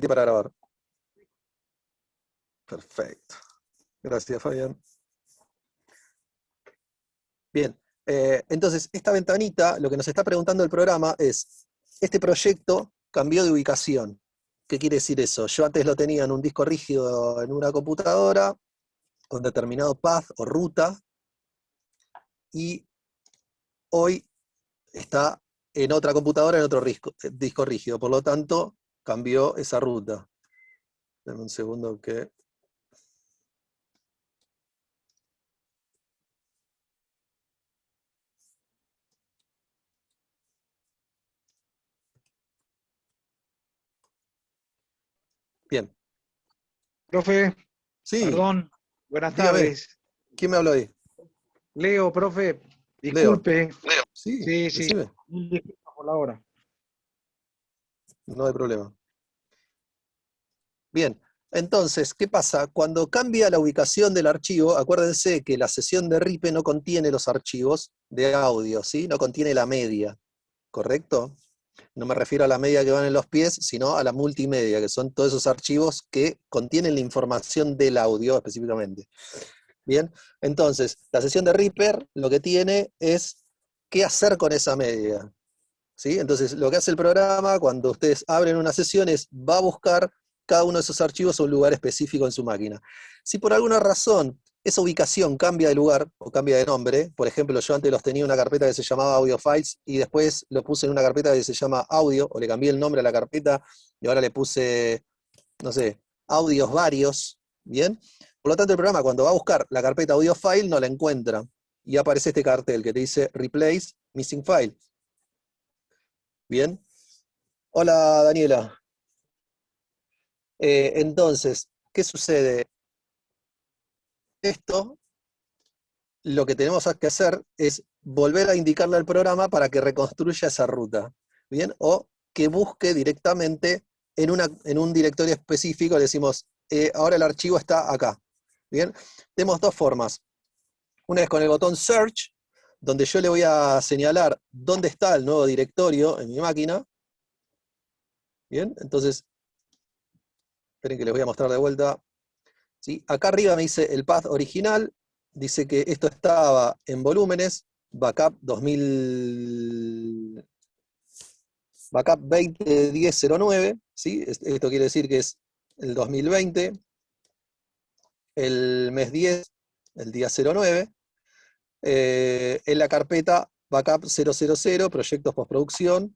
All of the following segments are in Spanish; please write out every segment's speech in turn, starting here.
Para grabar. Perfecto. Gracias, Fabián. Bien, entonces esta ventanita, lo que nos está preguntando el programa es, este proyecto cambió de ubicación. ¿Qué quiere decir eso? Yo antes lo tenía en un disco rígido en una computadora, con determinado path o ruta, y hoy está en otra computadora, en otro disco rígido. Por lo tanto, cambió esa ruta. Dame un segundo que... Bien. Profe, Sí, perdón, buenas dígame, tardes. ¿quién me habló ahí? Leo, profe, Leo. disculpe. Leo. Sí, Sí, sí, decime, mil disculpas por la hora. no hay problema. Bien, entonces, ¿qué pasa? Cuando cambia la ubicación del archivo, acuérdense que la sesión de RIPE no contiene los archivos de audio, ¿sí? No contiene la media, ¿correcto? No me refiero a la media que van en los pies, sino a la multimedia, que son todos esos archivos que contienen la información del audio específicamente. Bien, entonces, la sesión de Reaper lo que tiene es qué hacer con esa media. ¿Sí? Entonces, lo que hace el programa cuando ustedes abren una sesión es, va a buscar cada uno de esos archivos a un lugar específico en su máquina. Si por alguna razón esa ubicación cambia de lugar o cambia de nombre, por ejemplo, yo antes los tenía en una carpeta que se llamaba Audio Files y después lo puse en una carpeta que se llama Audio, o le cambié el nombre a la carpeta y ahora le puse, no sé, audios varios, ¿bien? Por lo tanto, el programa cuando va a buscar la carpeta Audio File no la encuentra y aparece este cartel que te dice Replace Missing File. Bien. Hola, Daniela. Entonces, ¿qué sucede? Esto, lo que tenemos que hacer es volver a indicarle al programa para que reconstruya esa ruta, ¿bien? O que busque directamente en un directorio específico, le decimos, ahora el archivo está acá, ¿bien? Tenemos dos formas. Una es con el botón Search, donde yo le voy a señalar dónde está el nuevo directorio en mi máquina, ¿bien? Entonces, esperen que les voy a mostrar de vuelta. ¿Sí? Acá arriba me dice el path original, dice que esto estaba en volúmenes, backup 2000, backup 201009, ¿sí? Esto quiere decir que es el 2020, el mes 10, el día 09, en la carpeta backup 000, proyectos postproducción,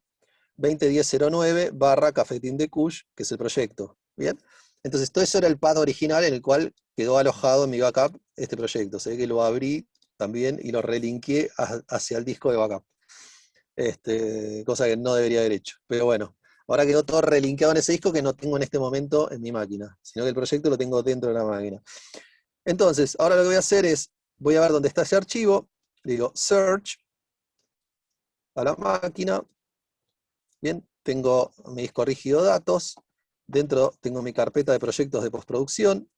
201009 barra Cafetín de Kush, que es el proyecto. ¿Bien? Entonces, todo eso era el path original en el cual quedó alojado en mi backup este proyecto. Se ve que lo abrí también y lo relinqué hacia el disco de backup. Cosa que no debería haber hecho. Pero bueno, ahora quedó todo relinkeado en ese disco que no tengo en este momento en mi máquina, sino que el proyecto lo tengo dentro de la máquina. Entonces, ahora lo que voy a hacer es, voy a ver dónde está ese archivo, le digo search a la máquina. Bien, tengo mi disco rígido datos, dentro tengo mi carpeta de proyectos de postproducción,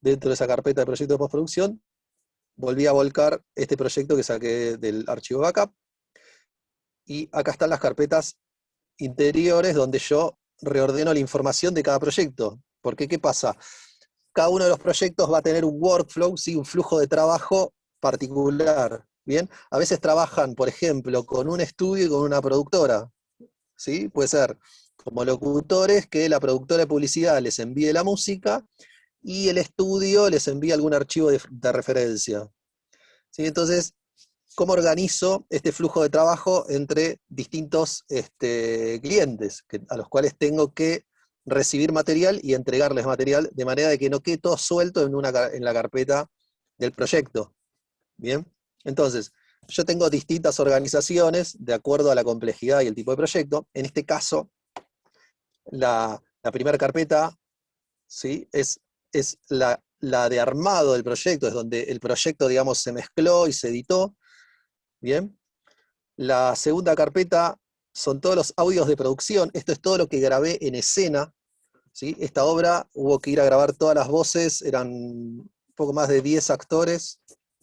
dentro de esa carpeta de proyectos de postproducción volví a volcar este proyecto que saqué del archivo backup, y acá están las carpetas interiores donde yo reordeno la información de cada proyecto. Porque, ¿qué pasa? Cada uno de los proyectos va a tener un workflow, ¿sí? Un flujo de trabajo particular. ¿Bien? A veces trabajan, por ejemplo, con un estudio y con una productora. ¿Sí? Puede ser como locutores que la productora de publicidad les envíe la música y el estudio les envía algún archivo de referencia. ¿Sí? Entonces, ¿cómo organizo este flujo de trabajo entre distintos clientes a los cuales tengo que recibir material y entregarles material de manera de que no quede todo suelto en la carpeta del proyecto? ¿Bien? Entonces, yo tengo distintas organizaciones de acuerdo a la complejidad y el tipo de proyecto. En este caso, la primera carpeta, ¿sí? Es la de armado del proyecto, es donde el proyecto, digamos, se mezcló y se editó. ¿Bien? La segunda carpeta son todos los audios de producción. Esto es todo lo que grabé en escena. ¿Sí? Esta obra hubo que ir a grabar todas las voces, eran un poco más de 10 actores,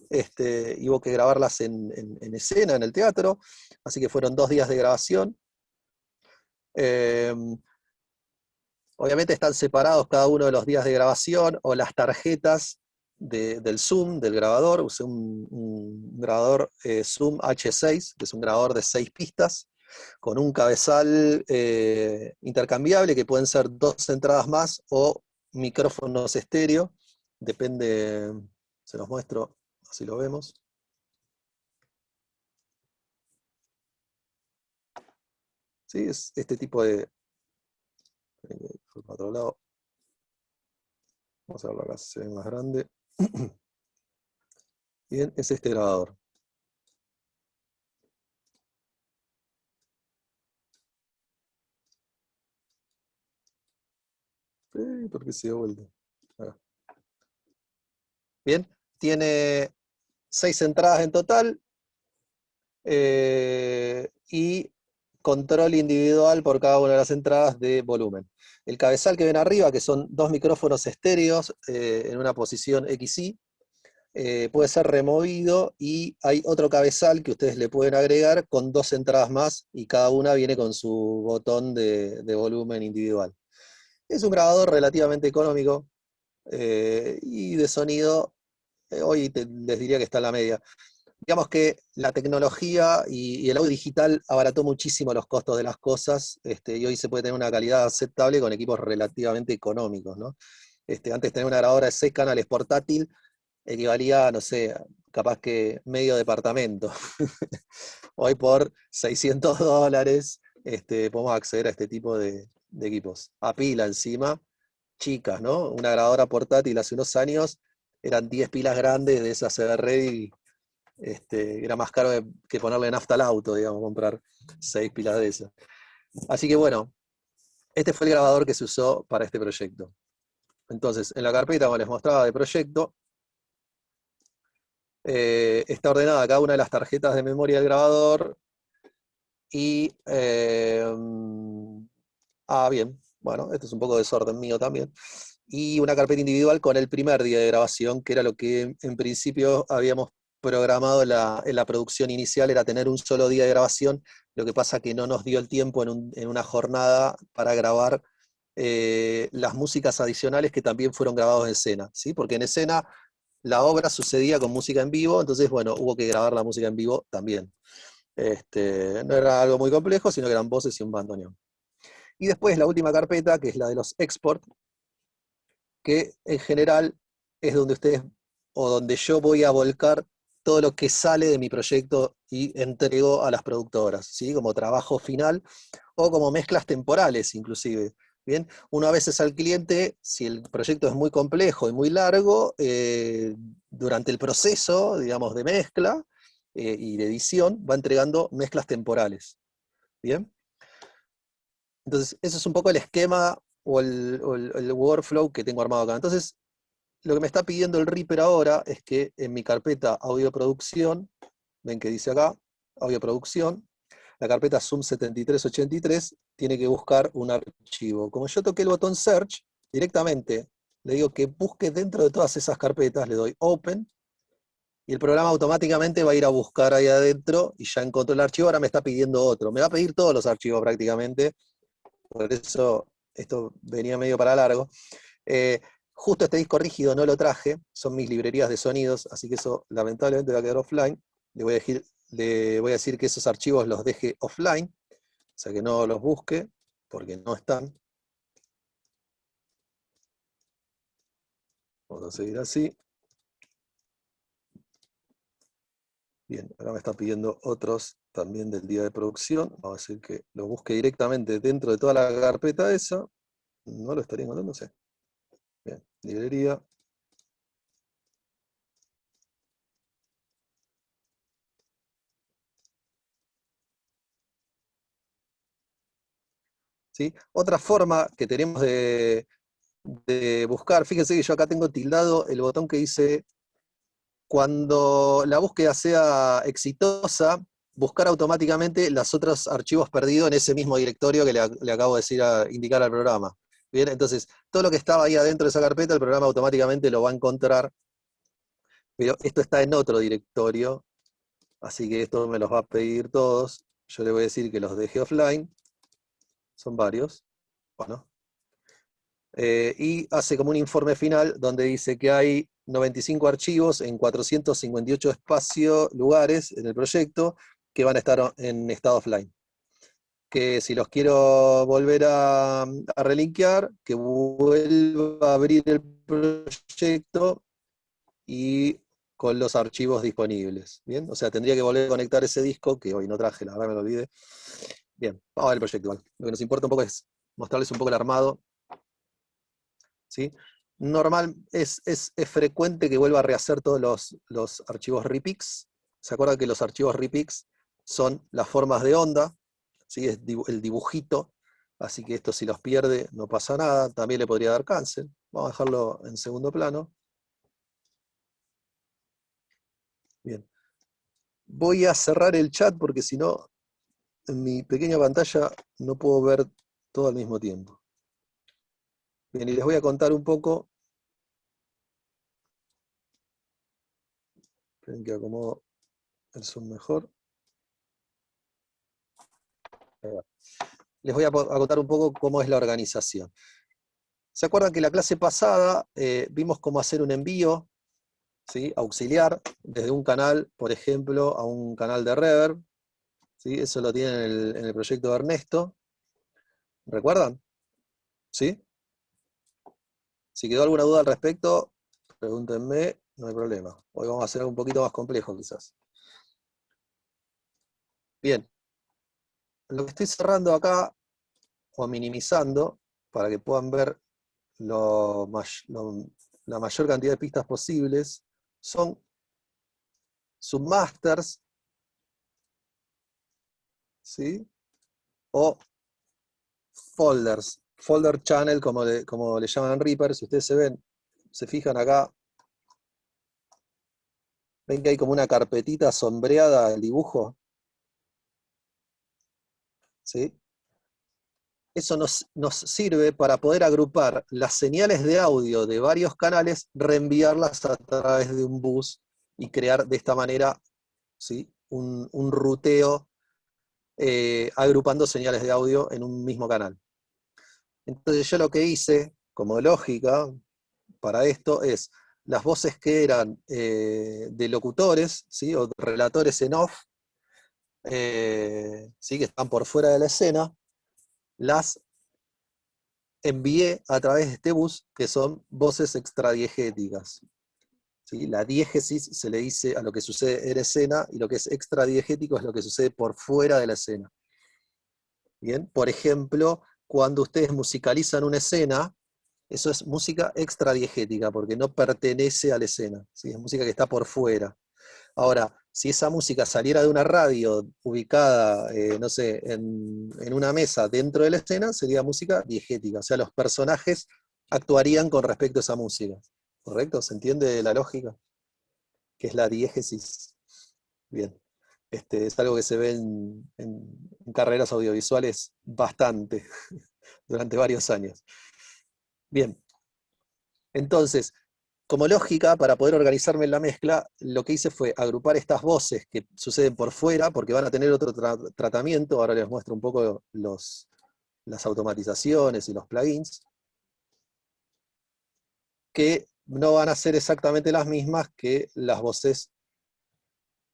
y hubo que grabarlas en escena, en el teatro, así que fueron 2 días de grabación. Obviamente están separados cada uno de los días de grabación o las tarjetas del Zoom, del grabador. Usé un grabador Zoom H6, que es un grabador de 6 pistas, con un cabezal intercambiable, que pueden ser 2 entradas más o micrófonos estéreo. Depende, se los muestro, así lo vemos. ¿Sí? Es este tipo de... Por otro lado, vamos a verlo acá, si se ve más grande. Bien, es este grabador. ¿Por qué se dio vuelta? Acá. Bien, tiene 6 entradas en total y control individual por cada una de las entradas de volumen. El cabezal que ven arriba, que son 2 micrófonos estéreos en una posición XY, puede ser removido y hay otro cabezal que ustedes le pueden agregar con 2 entradas más y cada una viene con su botón de volumen individual. Es un grabador relativamente económico y de sonido, hoy les diría que está en la media. Digamos que la tecnología y el audio digital abarató muchísimo los costos de las cosas, y hoy se puede tener una calidad aceptable con equipos relativamente económicos, ¿no? Antes tener una grabadora de 6 canales portátil equivalía, no sé, capaz que medio departamento. Hoy por $600 podemos acceder a este tipo de equipos. A pila encima, chicas, ¿no? Una grabadora portátil hace unos años eran 10 pilas grandes de esas CB Ready. Era más caro que ponerle nafta al auto, digamos, comprar 6 pilas de esas. Así que bueno, este fue el grabador que se usó para este proyecto. Entonces, en la carpeta, como les mostraba de proyecto, está ordenada cada una de las tarjetas de memoria del grabador y... bien, bueno, esto es un poco de desorden mío también. Y una carpeta individual con el primer día de grabación, que era lo que en principio habíamos programado en la producción inicial, era tener un solo día de grabación. Lo que pasa que no nos dio el tiempo en una jornada para grabar las músicas adicionales que también fueron grabados en escena, ¿sí? Porque en escena la obra sucedía con música en vivo, entonces, bueno, hubo que grabar la música en vivo también. No era algo muy complejo, sino que eran voces y un bandoneón. Y después la última carpeta, que es la de los export, que en general es donde ustedes o donde yo voy a volcar todo lo que sale de mi proyecto y entrego a las productoras, ¿sí? Como trabajo final o como mezclas temporales inclusive. Bien, uno a veces al cliente, si el proyecto es muy complejo y muy largo, durante el proceso, digamos, de mezcla y de edición, va entregando mezclas temporales. Bien. Entonces, eso es un poco el esquema o el workflow que tengo armado acá. Entonces, lo que me está pidiendo el Reaper ahora es que en mi carpeta audio producción, ven que dice acá, audio producción, la carpeta Zoom 7383 tiene que buscar un archivo. Como yo toqué el botón Search, directamente le digo que busque dentro de todas esas carpetas, le doy Open, y el programa automáticamente va a ir a buscar ahí adentro, y ya encontró el archivo, ahora me está pidiendo otro. Me va a pedir todos los archivos prácticamente, por eso esto venía medio para largo. Justo este disco rígido no lo traje, son mis librerías de sonidos, así que eso lamentablemente va a quedar offline. Le voy a decir que esos archivos los deje offline, o sea que no los busque, porque no están. Vamos a seguir así. Bien, ahora me está pidiendo otros también del día de producción. Vamos a decir que los busque directamente dentro de toda la carpeta esa. No lo estaría encontrando, sí. Bien, librería. ¿Sí? Otra forma que tenemos de buscar, fíjense que yo acá tengo tildado el botón que dice, cuando la búsqueda sea exitosa, buscar automáticamente los otros archivos perdidos en ese mismo directorio que le acabo de decir indicar al programa. Bien, entonces, todo lo que estaba ahí adentro de esa carpeta, el programa automáticamente lo va a encontrar, pero esto está en otro directorio, así que esto me los va a pedir todos. Yo le voy a decir que los deje offline, son varios. Bueno, y hace como un informe final donde dice que hay 95 archivos en 458 lugares en el proyecto que van a estar en estado offline. Que si los quiero volver a relinkear, que vuelva a abrir el proyecto y con los archivos disponibles. ¿Bien? O sea, tendría que volver a conectar ese disco, que hoy no traje, la verdad me lo olvidé. Bien, vamos a ver el proyecto igual. Lo que nos importa un poco es mostrarles un poco el armado. ¿Sí? Normal, es frecuente que vuelva a rehacer todos los archivos RIPIX. ¿Se acuerdan que los archivos RIPIX son las formas de onda? ¿Sí? Es el dibujito. Así que esto si los pierde no pasa nada. También le podría dar cancel. Vamos a dejarlo en segundo plano. Bien. Voy a cerrar el chat porque si no, en mi pequeña pantalla no puedo ver todo al mismo tiempo. Bien, y les voy a contar un poco. Esperen que acomodo el zoom mejor. Ahí va. Les voy a contar un poco cómo es la organización. ¿Se acuerdan que la clase pasada vimos cómo hacer un envío, ¿sí? Auxiliar desde un canal, por ejemplo, a un canal de Reverb? ¿Sí? Eso lo tienen en el proyecto de Ernesto. ¿Recuerdan? ¿Sí? Si quedó alguna duda al respecto, pregúntenme, no hay problema. Hoy vamos a hacer algo un poquito más complejo quizás. Bien. Lo que estoy cerrando acá, o minimizando, para que puedan ver la mayor cantidad de pistas posibles, son submasters, ¿sí? O folders, folder channel, como le llaman en Reaper. Si ustedes se fijan acá, ven que hay como una carpetita sombreada al dibujo, ¿sí? Eso nos sirve para poder agrupar las señales de audio de varios canales, reenviarlas a través de un bus y crear de esta manera, ¿sí? un ruteo agrupando señales de audio en un mismo canal. Entonces yo lo que hice, como lógica para esto, es las voces que eran de locutores, ¿sí? O relatores en off, ¿sí? Que están por fuera de la escena, las envié a través de este bus, que son voces extradiegéticas. ¿Sí? La diégesis se le dice a lo que sucede en escena, y lo que es extradiegético es lo que sucede por fuera de la escena. Bien, por ejemplo, cuando ustedes musicalizan una escena, eso es música extradiegética, porque no pertenece a la escena, ¿sí? Es música que está por fuera. Ahora, si esa música saliera de una radio ubicada, no sé, en una mesa dentro de la escena, sería música diegética, o sea, los personajes actuarían con respecto a esa música. ¿Correcto? ¿Se entiende la lógica? Que es la diégesis. Bien. Es algo que se ve en carreras audiovisuales bastante, durante varios años. Bien, entonces, como lógica, para poder organizarme en la mezcla, lo que hice fue agrupar estas voces que suceden por fuera, porque van a tener otro tratamiento. Ahora les muestro un poco las automatizaciones y los plugins, que no van a ser exactamente las mismas que las voces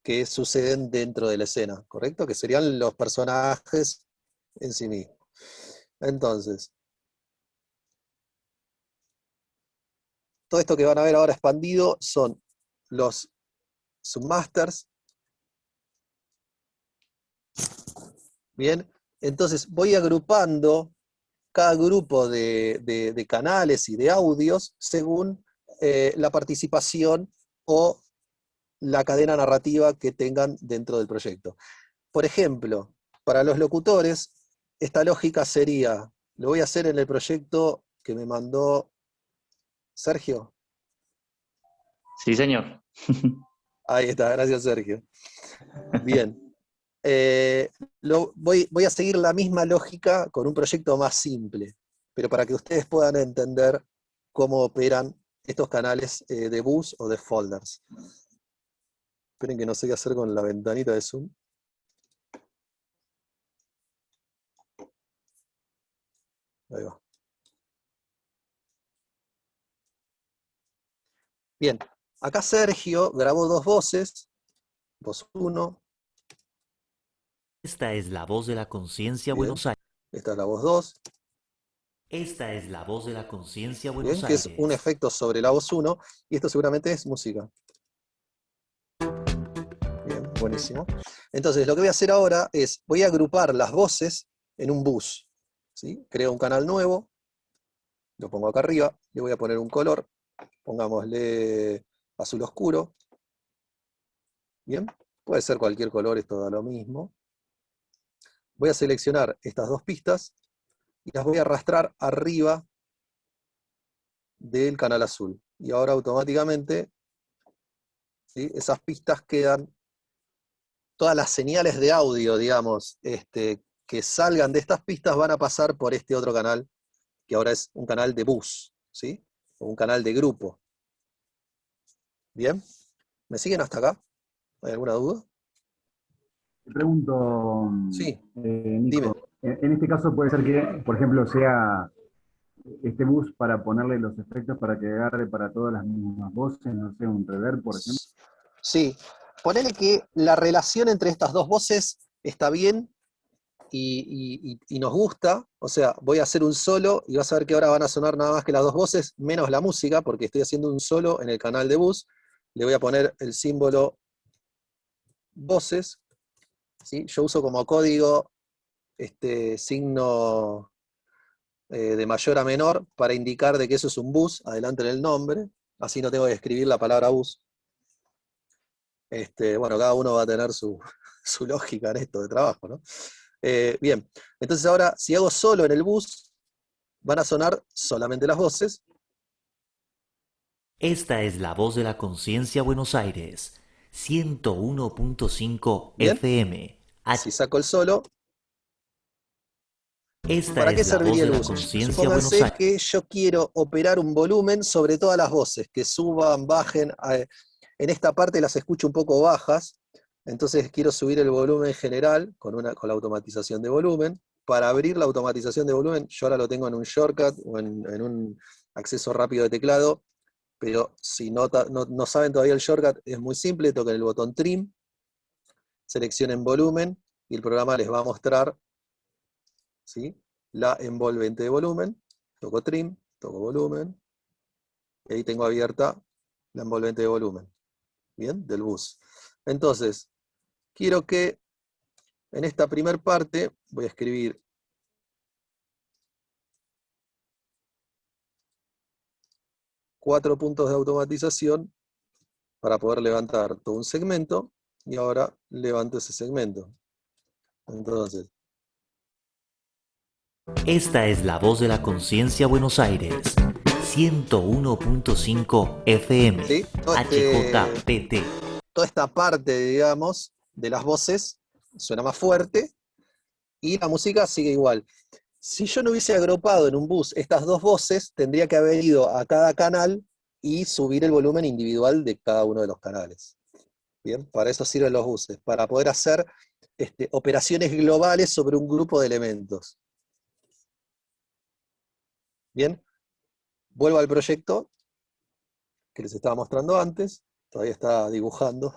que suceden dentro de la escena, ¿correcto? Que serían los personajes en sí mismos. Entonces, todo esto que van a ver ahora expandido son los submasters. Bien, entonces voy agrupando cada grupo de canales y de audios según la participación o la cadena narrativa que tengan dentro del proyecto. Por ejemplo, para los locutores, esta lógica sería, lo voy a hacer en el proyecto que me mandó Sergio. Sí, señor. Ahí está, gracias Sergio. Bien. Voy a seguir la misma lógica con un proyecto más simple, pero para que ustedes puedan entender cómo operan estos canales de bus o de folders. Esperen que no sé qué hacer con la ventanita de Zoom. Ahí va. Bien, acá Sergio grabó dos voces, voz 1, Esta es la voz de la conciencia bien, Buenos Aires. esta es la voz 2, Esta es la voz de la conciencia bien, Buenos que es un Aires. efecto sobre la voz 1, y esto seguramente es música. Bien, buenísimo. Entonces, lo que voy a hacer ahora es, voy a agrupar las voces en un bus, ¿sí? Creo un canal nuevo, lo pongo acá arriba, le voy a poner un color, pongámosle azul oscuro, bien, puede ser cualquier color, esto da lo mismo. Voy a seleccionar estas dos pistas y las voy a arrastrar arriba del canal azul. Y ahora automáticamente, ¿sí?, esas pistas quedan, todas las señales de audio, digamos, que salgan de estas pistas van a pasar por este otro canal, que ahora es un canal de bus, ¿sí? O un canal de grupo. ¿Bien? ¿Me siguen hasta acá? ¿Hay alguna duda? Te pregunto, Sí, dime. Nico, en este caso puede ser que, por ejemplo, sea este bus para ponerle los efectos para que agarre para todas las mismas voces, no sé, un reverb, por ejemplo. Sí. Ponele que la relación entre estas dos voces está bien y nos gusta. O sea, voy a hacer un solo y vas a ver que ahora van a sonar nada más que las dos voces, menos la música, porque estoy haciendo un solo en el canal de bus. Le voy a poner el símbolo voces, ¿sí? Yo uso como código este signo de mayor a menor para indicar de que eso es un bus, adelante en el nombre, así no tengo que escribir la palabra bus. Bueno, cada uno va a tener su, su lógica en esto de trabajo, ¿no? Bien, entonces ahora, si hago solo en el bus, van a sonar solamente las voces. Esta es la voz de la conciencia Buenos Aires. 101.5 Bien, FM. si saco el solo, Esta ¿para qué es la voz serviría de el la bus? conciencia Buenos Supónganse Aires. que yo quiero operar un volumen sobre todas las voces, que suban, bajen. En esta parte las escucho un poco bajas, entonces quiero subir el volumen general con la automatización de volumen. Para abrir la automatización de volumen, yo ahora lo tengo en un shortcut o en un acceso rápido de teclado, pero si no saben todavía el shortcut, es muy simple, toquen el botón Trim, seleccionen volumen, y el programa les va a mostrar, ¿sí?, la envolvente de volumen. Toco Trim, toco volumen, y ahí tengo abierta la envolvente de volumen, ¿bien?, del bus. Entonces, quiero que en esta primer parte, voy a escribir cuatro puntos de automatización para poder levantar todo un segmento, y ahora levanto ese segmento. Entonces, Esta es la voz de la conciencia Buenos Aires. 101.5 FM. ¿sí?, HJPT. toda esta parte, digamos, de las voces suena más fuerte y la música sigue igual. Si yo no hubiese agrupado en un bus estas dos voces, tendría que haber ido a cada canal y subir el volumen individual de cada uno de los canales. Bien, para eso sirven los buses, para poder hacer operaciones globales sobre un grupo de elementos. Bien, vuelvo al proyecto que les estaba mostrando antes, todavía está dibujando,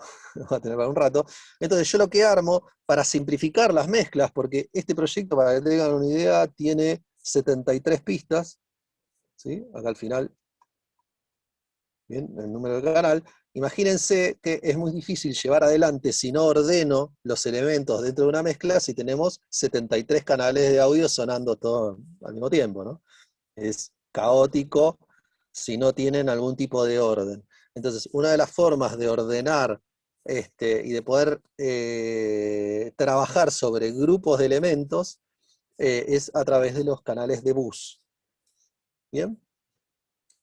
va a tener para un rato. Entonces yo lo que armo, para simplificar las mezclas, porque este proyecto, para que tengan una idea, tiene 73 pistas, ¿sí?, acá al final, bien, el número del canal. Imagínense que es muy difícil llevar adelante si no ordeno los elementos dentro de una mezcla, si tenemos 73 canales de audio sonando todo al mismo tiempo, ¿no? Es caótico si no tienen algún tipo de orden. Entonces, una de las formas de ordenar y de poder trabajar sobre grupos de elementos es a través de los canales de bus. ¿Bien?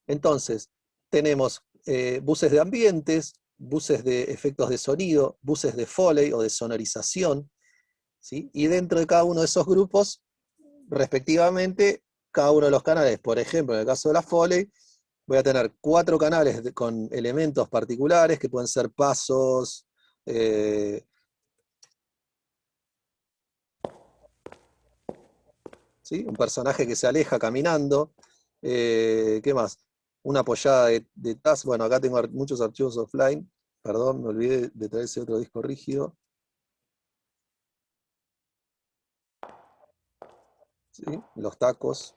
Entonces, tenemos buses de ambientes, buses de efectos de sonido, buses de Foley o de sonorización, ¿sí? Y dentro de cada uno de esos grupos, respectivamente, cada uno de los canales. Por ejemplo, en el caso de la Foley, voy a tener 4 canales con elementos particulares, que pueden ser pasos, ¿sí?, un personaje que se aleja caminando, ¿qué más? una apoyada de task. Bueno, acá tengo muchos archivos offline. Perdón, me olvidé de traer ese otro disco rígido. ¿Sí? Los tacos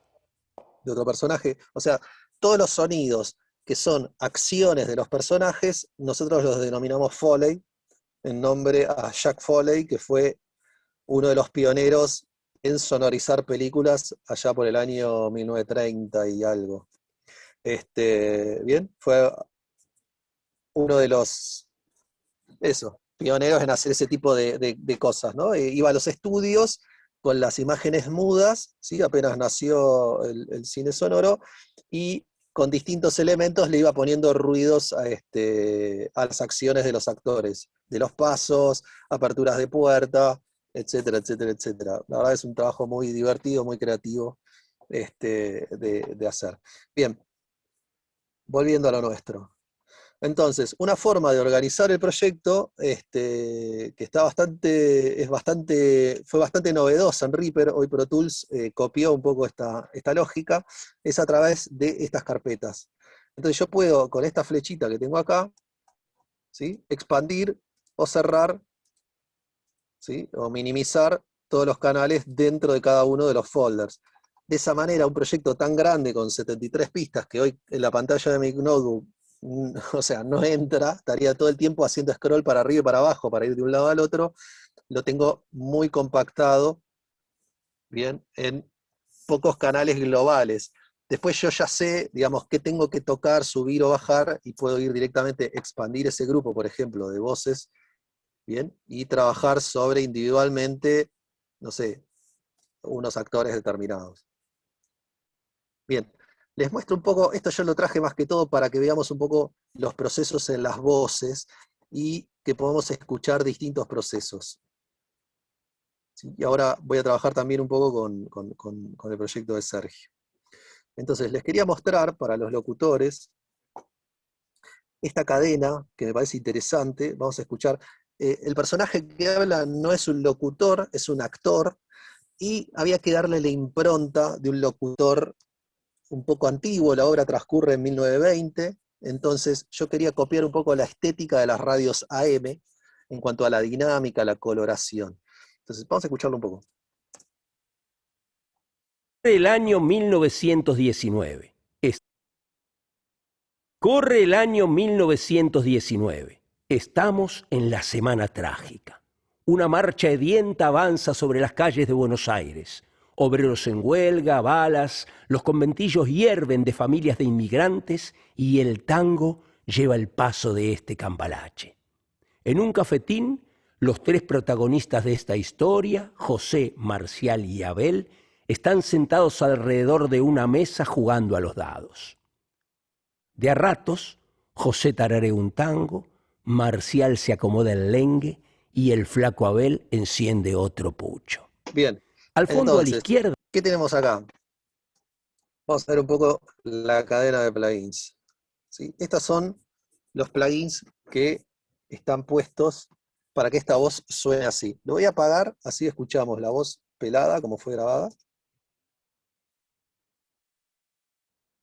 de otro personaje. O sea, todos los sonidos que son acciones de los personajes, nosotros los denominamos Foley, en nombre a Jack Foley, que fue uno de los pioneros en sonorizar películas allá por el año 1930 y algo. Bien, fue uno de los pioneros en hacer ese tipo de cosas, ¿no? Iba a los estudios con las imágenes mudas, ¿sí? Apenas nació el cine sonoro, y con distintos elementos le iba poniendo ruidos a las acciones de los actores, de los pasos, aperturas de puerta, etcétera, etcétera, etcétera. La verdad es un trabajo muy divertido, muy creativo de hacer. Bien, volviendo a lo nuestro. Entonces, una forma de organizar el proyecto, que fue bastante novedosa en Reaper, hoy Pro Tools copió un poco esta lógica, es a través de estas carpetas. Entonces yo puedo, con esta flechita que tengo acá, ¿sí? Expandir o cerrar, ¿sí? O minimizar todos los canales dentro de cada uno de los folders. De esa manera, un proyecto tan grande con 73 pistas, que hoy en la pantalla de mi notebook, o sea, no entra, estaría todo el tiempo haciendo scroll para arriba y para abajo, para ir de un lado al otro, lo tengo muy compactado, bien, en pocos canales globales. Después yo ya sé, digamos, qué tengo que tocar, subir o bajar, y puedo ir directamente, expandir ese grupo, por ejemplo, de voces, bien, y trabajar sobre individualmente, no sé, unos actores determinados. Bien, les muestro un poco, esto yo lo traje más que todo para que veamos un poco los procesos en las voces y que podamos escuchar distintos procesos. ¿Sí? Y ahora voy a trabajar también un poco con el proyecto de Sergio. Entonces, les quería mostrar para los locutores esta cadena que me parece interesante. Vamos a escuchar. El personaje que habla no es un locutor, es un actor, y había que darle la impronta de un locutor un poco antiguo. La obra transcurre en 1920, entonces yo quería copiar un poco la estética de las radios AM en cuanto a la dinámica, la coloración. Entonces vamos a escucharlo un poco. El año 1919. Corre el año 1919. Estamos en la semana trágica. Una marcha hedienta avanza sobre las calles de Buenos Aires. Obreros en huelga, balas, los conventillos hierven de familias de inmigrantes y el tango lleva el paso de este cambalache. En un cafetín, los tres protagonistas de esta historia, José, Marcial y Abel, están sentados alrededor de una mesa jugando a los dados. De a ratos, José tararea un tango, Marcial se acomoda el lengue y el flaco Abel enciende otro pucho. Bien. Al fondo, Entonces, a la izquierda. ¿qué tenemos acá? Vamos a ver un poco la cadena de plugins. ¿Sí? Estos son los plugins que están puestos para que esta voz suene así. Lo voy a apagar, así escuchamos la voz pelada como fue grabada.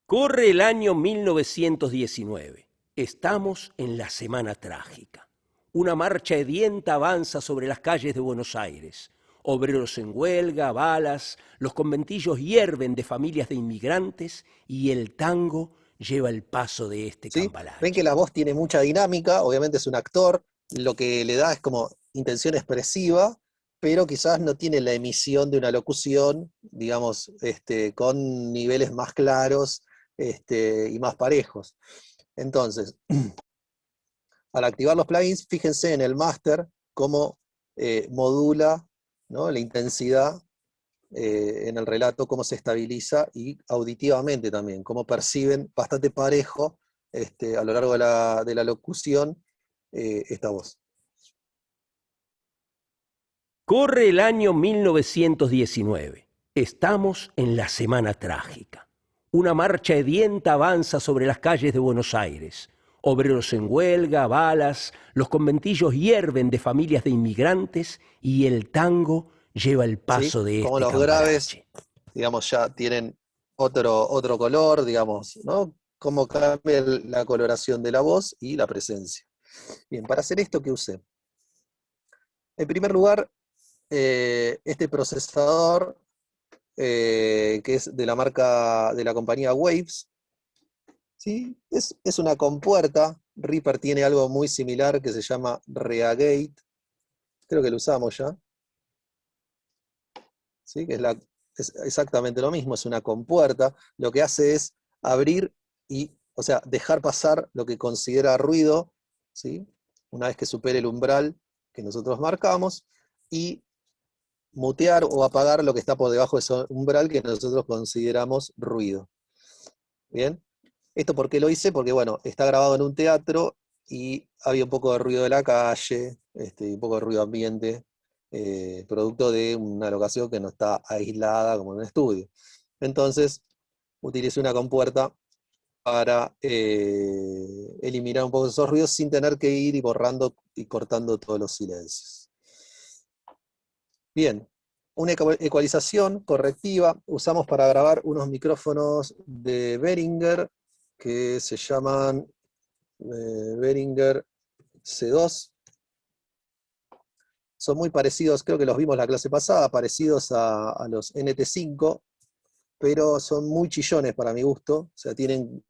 Corre el año 1919. Estamos en la semana trágica. Una marcha hedienta avanza sobre las calles de Buenos Aires. Obreros en huelga, balas, los conventillos hierven de familias de inmigrantes y el tango lleva el paso de este ¿Sí? cambalache. Ven que la voz tiene mucha dinámica, obviamente es un actor, lo que le da es como intención expresiva, pero quizás no tiene la emisión de una locución, digamos, con niveles más claros y más parejos. Entonces, al activar los plugins, fíjense en el master cómo modula, ¿no?, la intensidad en el relato, cómo se estabiliza, y auditivamente también, cómo perciben bastante parejo a lo largo de la locución esta voz. Corre el año 1919. Estamos en la semana trágica. Una marcha hedienta avanza sobre las calles de Buenos Aires. Obreros en huelga, balas, los conventillos hierven de familias de inmigrantes y el tango lleva el paso, ¿sí?, de como este los graves, cambalache. digamos, ya tienen otro color, digamos, ¿no? cómo cambia la coloración de la voz y la presencia. Bien, para hacer esto, ¿qué usé? En primer lugar, este procesador, que es de la marca, de la compañía Waves, ¿sí? Es una compuerta. Reaper tiene algo muy similar que se llama Reagate, creo que lo usamos ya, ¿sí? Que es exactamente lo mismo, es una compuerta. Lo que hace es abrir y, o sea, dejar pasar lo que considera ruido, ¿sí? Una vez que supere el umbral que nosotros marcamos, y mutear o apagar lo que está por debajo de ese umbral que nosotros consideramos ruido. ¿Bien? ¿Esto por qué lo hice? Porque, bueno, está grabado en un teatro y había un poco de ruido de la calle, un poco de ruido ambiente, producto de una locación que no está aislada como en un estudio. Entonces, utilicé una compuerta para eliminar un poco esos ruidos sin tener que ir y borrando y cortando todos los silencios. Bien, una ecualización correctiva usamos para grabar unos micrófonos de Behringer que se llaman Behringer C2. Son muy parecidos, creo que los vimos la clase pasada, parecidos a los NT5, pero son muy chillones para mi gusto, o sea, tienen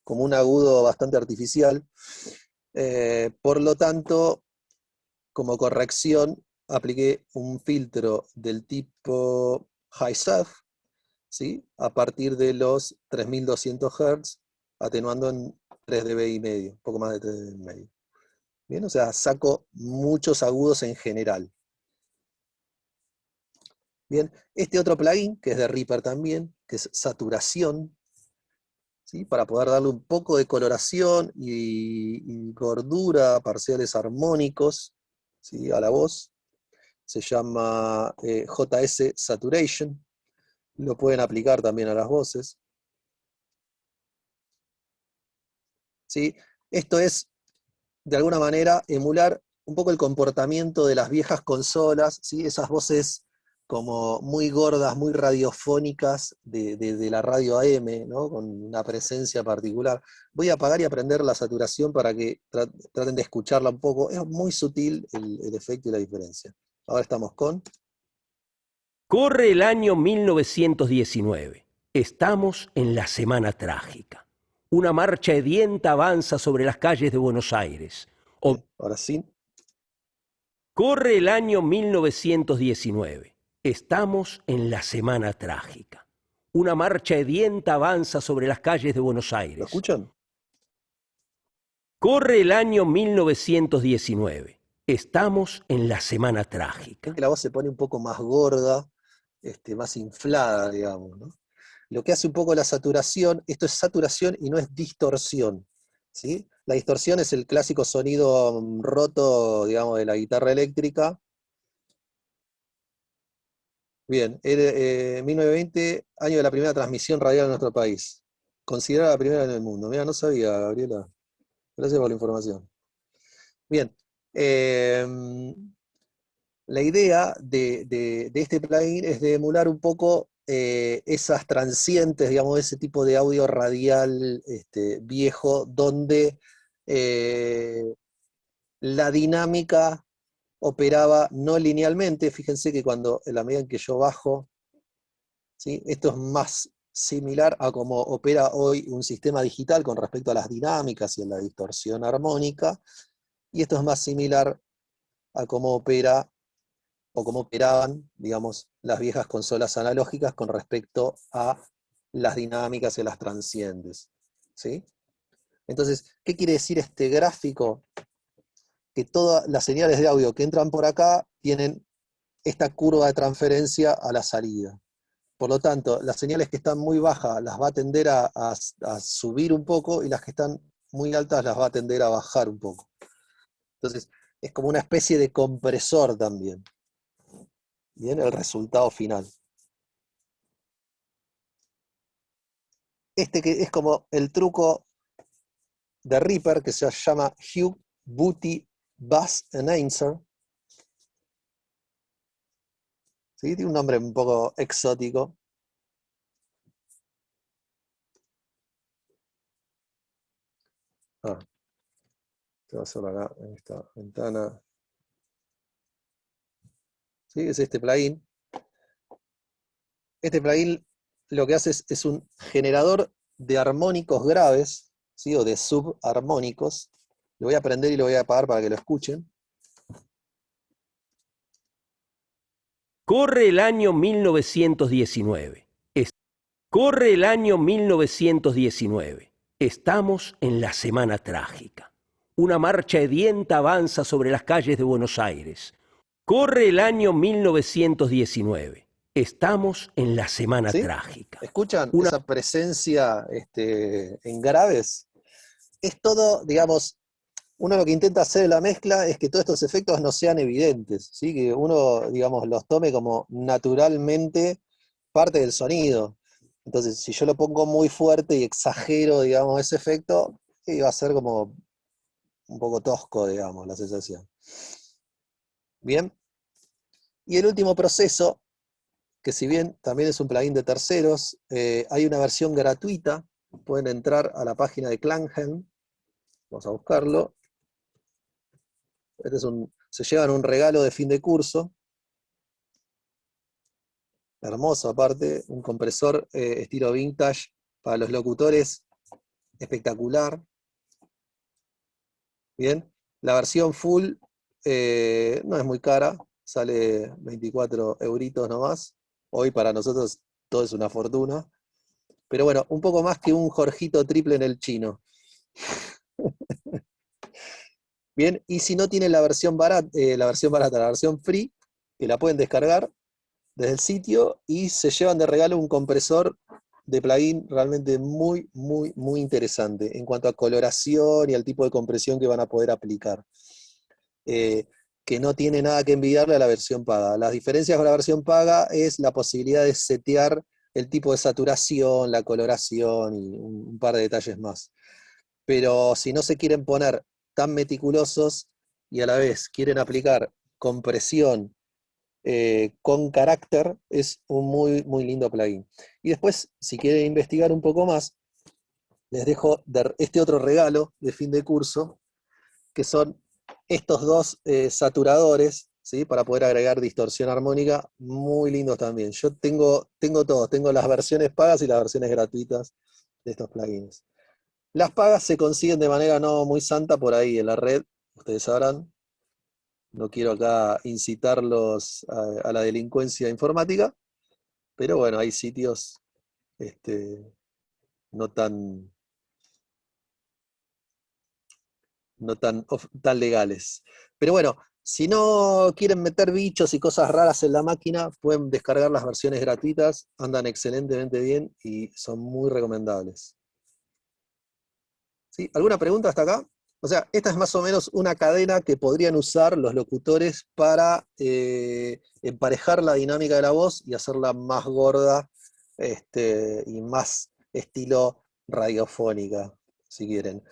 como un agudo bastante artificial. Por lo tanto, como corrección, apliqué un filtro del tipo High-Suf, ¿sí? A partir de los 3200 Hz, atenuando en 3 dB y medio, un poco más de 3 dB y medio. Bien, o sea, saco muchos agudos en general. Bien, este otro plugin, que es de Reaper también, que es saturación, ¿sí? Para poder darle un poco de coloración y gordura, parciales armónicos, ¿sí? A la voz. Se llama JS Saturation. Lo pueden aplicar también a las voces. ¿Sí? Esto es, de alguna manera, emular un poco el comportamiento de las viejas consolas, ¿sí? Esas voces como muy gordas, muy radiofónicas de la radio AM, ¿no? Con una presencia particular. Voy a apagar y a prender la saturación para que traten de escucharla un poco. Es muy sutil el efecto y la diferencia. Ahora estamos con... Corre el año 1919. Estamos en la Semana Trágica. Una marcha hedienta avanza sobre las calles de Buenos Aires. Bien, ahora sí. Corre el año 1919. Estamos en la Semana Trágica. Una marcha hedienta avanza sobre las calles de Buenos ¿Lo Aires. escuchan? Corre el año 1919. Estamos en la Semana Trágica. Que la voz se pone un poco más gorda, más inflada, digamos, ¿no? Lo que hace un poco la saturación, esto es saturación y no es distorsión, ¿sí? La distorsión es el clásico sonido roto, digamos, de la guitarra eléctrica. Bien, 1920, año de la primera transmisión radial en nuestro país. Considerada la primera en el mundo. Mira, no sabía, Gabriela. Gracias por la información. Bien. La idea de este plugin es de emular un poco esas transientes, digamos, ese tipo de audio radial viejo, donde la dinámica operaba no linealmente. Fíjense que cuando, en la medida en que yo bajo, ¿sí? Esto es más similar a cómo opera hoy un sistema digital con respecto a las dinámicas y a la distorsión armónica, y esto es más similar a cómo opera o cómo operaban, digamos, las viejas consolas analógicas con respecto a las dinámicas y las transientes, ¿sí? Entonces, ¿qué quiere decir este gráfico? Que todas las señales de audio que entran por acá tienen esta curva de transferencia a la salida. Por lo tanto, las señales que están muy bajas las va a tender a subir un poco, y las que están muy altas las va a tender a bajar un poco. Entonces, es como una especie de compresor también. Bien, el resultado final. Este que es como el truco de Reaper, que se llama Hugh Booty Bass Enhancer. ¿Sí? Tiene un nombre un poco exótico. Te voy a hacerlo acá, en esta ventana. ¿Sí? Es este plugin. Este plugin lo que hace es un generador de armónicos graves, ¿sí? O de subarmónicos. Lo voy a prender y lo voy a apagar para que lo escuchen. Corre el año 1919. Corre el año 1919. Estamos en la semana trágica. Una marcha hedienta avanza sobre las calles de Buenos Aires. Corre el año 1919. Estamos en la semana ¿Sí? trágica. ¿Escuchan esa presencia en graves? Es todo, digamos, uno lo que intenta hacer en la mezcla es que todos estos efectos no sean evidentes, ¿sí? Que uno, digamos, los tome como naturalmente parte del sonido. Entonces, si yo lo pongo muy fuerte y exagero, digamos, ese efecto, va a ser como un poco tosco, digamos, la sensación. Bien. Y el último proceso, que si bien también es un plugin de terceros, hay una versión gratuita. Pueden entrar a la página de Klanghelm. Vamos a buscarlo. Se llevan un regalo de fin de curso. Hermoso aparte, un compresor estilo vintage para los locutores, espectacular. Bien, la versión full no es muy cara, sale 24 euritos nomás. Hoy para nosotros todo es una fortuna. Pero bueno, un poco más que un Jorgito triple en el chino. Bien, y si no tienen la versión barata, la versión free, que la pueden descargar desde el sitio y se llevan de regalo un compresor de plugin realmente muy, muy, muy interesante en cuanto a coloración y al tipo de compresión que van a poder aplicar. Que no tiene nada que envidiarle a la versión paga. Las diferencias con la versión paga es la posibilidad de setear el tipo de saturación, la coloración y un par de detalles más. Pero si no se quieren poner tan meticulosos y a la vez quieren aplicar compresión con carácter, es un muy, muy lindo plugin. Y después, si quieren investigar un poco más, les dejo este otro regalo de fin de curso, que son estos dos saturadores, ¿sí? Para poder agregar distorsión armónica, muy lindos también. Yo tengo todos, tengo las versiones pagas y las versiones gratuitas de estos plugins. Las pagas se consiguen de manera no muy santa por ahí en la red, ustedes sabrán. No quiero acá incitarlos a la delincuencia informática, pero bueno, hay sitios no tan tan legales. Pero bueno, si no quieren meter bichos y cosas raras en la máquina, pueden descargar las versiones gratuitas, andan excelentemente bien y son muy recomendables. ¿Sí? ¿Alguna pregunta hasta acá? O sea, esta es más o menos una cadena que podrían usar los locutores para emparejar la dinámica de la voz y hacerla más gorda y más estilo radiofónica, si quieren.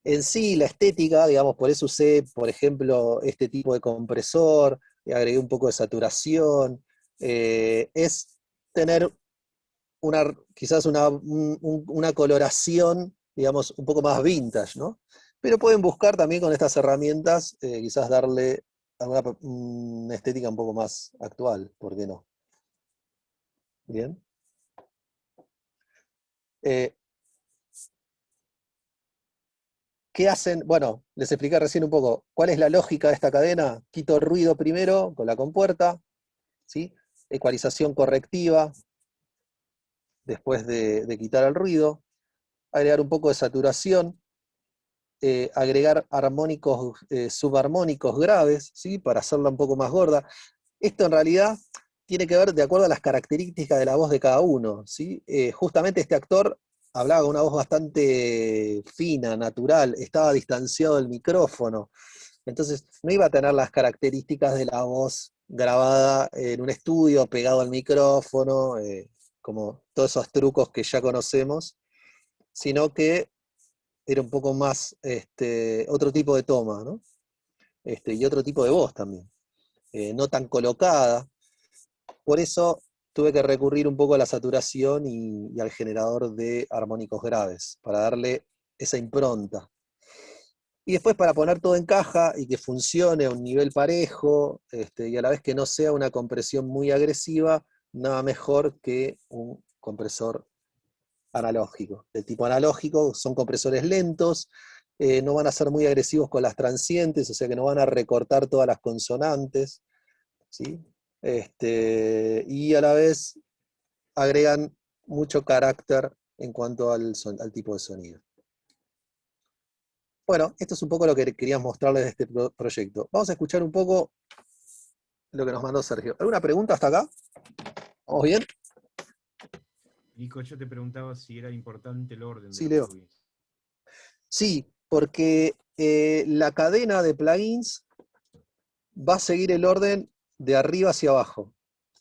En sí, la estética, digamos, por eso usé, por ejemplo, este tipo de compresor, agregué un poco de saturación, es tener quizás una coloración, digamos, un poco más vintage, ¿no? Pero pueden buscar también con estas herramientas, quizás darle una estética un poco más actual, ¿por qué no? Bien. ¿Qué hacen? Bueno, les expliqué recién un poco cuál es la lógica de esta cadena. Quito ruido primero con la compuerta, ¿sí? Ecualización correctiva, después de quitar el ruido, agregar un poco de saturación, agregar armónicos, subarmónicos graves, ¿sí? Para hacerla un poco más gorda. Esto en realidad tiene que ver de acuerdo a las características de la voz de cada uno, ¿sí? Justamente este actor hablaba con una voz bastante fina, natural, estaba distanciado del micrófono, entonces no iba a tener las características de la voz grabada en un estudio, pegado al micrófono, como todos esos trucos que ya conocemos, sino que era un poco más otro tipo de toma, ¿no? Y otro tipo de voz también, no tan colocada. Por eso tuve que recurrir un poco a la saturación y al generador de armónicos graves, para darle esa impronta. Y después para poner todo en caja y que funcione a un nivel parejo, y a la vez que no sea una compresión muy agresiva, nada mejor que un compresor analógico. De tipo analógico son compresores lentos, no van a ser muy agresivos con las transientes, o sea que no van a recortar todas las consonantes, ¿sí? Y a la vez agregan mucho carácter en cuanto al tipo de sonido. Bueno, esto es un poco lo que queríamos mostrarles de este proyecto. Vamos a escuchar un poco lo que nos mandó Sergio. ¿Alguna pregunta hasta acá? ¿Vamos bien? Nico, yo te preguntaba si era importante el orden de Sí, los Leo. plugins. Sí, porque la cadena de plugins va a seguir el orden de arriba hacia abajo,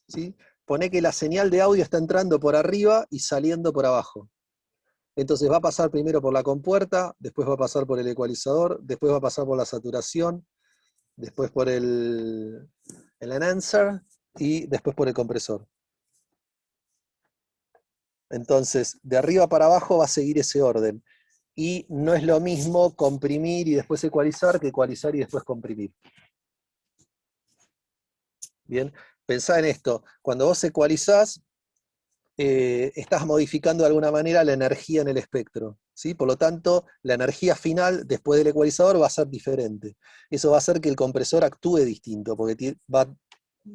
¿sí? Poné que la señal de audio está entrando por arriba y saliendo por abajo. Entonces va a pasar primero por la compuerta, después va a pasar por el ecualizador, después va a pasar por la saturación, después por el enhancer y después por el compresor. Entonces, de arriba para abajo va a seguir ese orden. Y no es lo mismo comprimir y después ecualizar que ecualizar y después comprimir. Bien, pensá en esto. Cuando vos ecualizás, estás modificando de alguna manera la energía en el espectro, ¿sí? Por lo tanto, la energía final después del ecualizador va a ser diferente. Eso va a hacer que el compresor actúe distinto, porque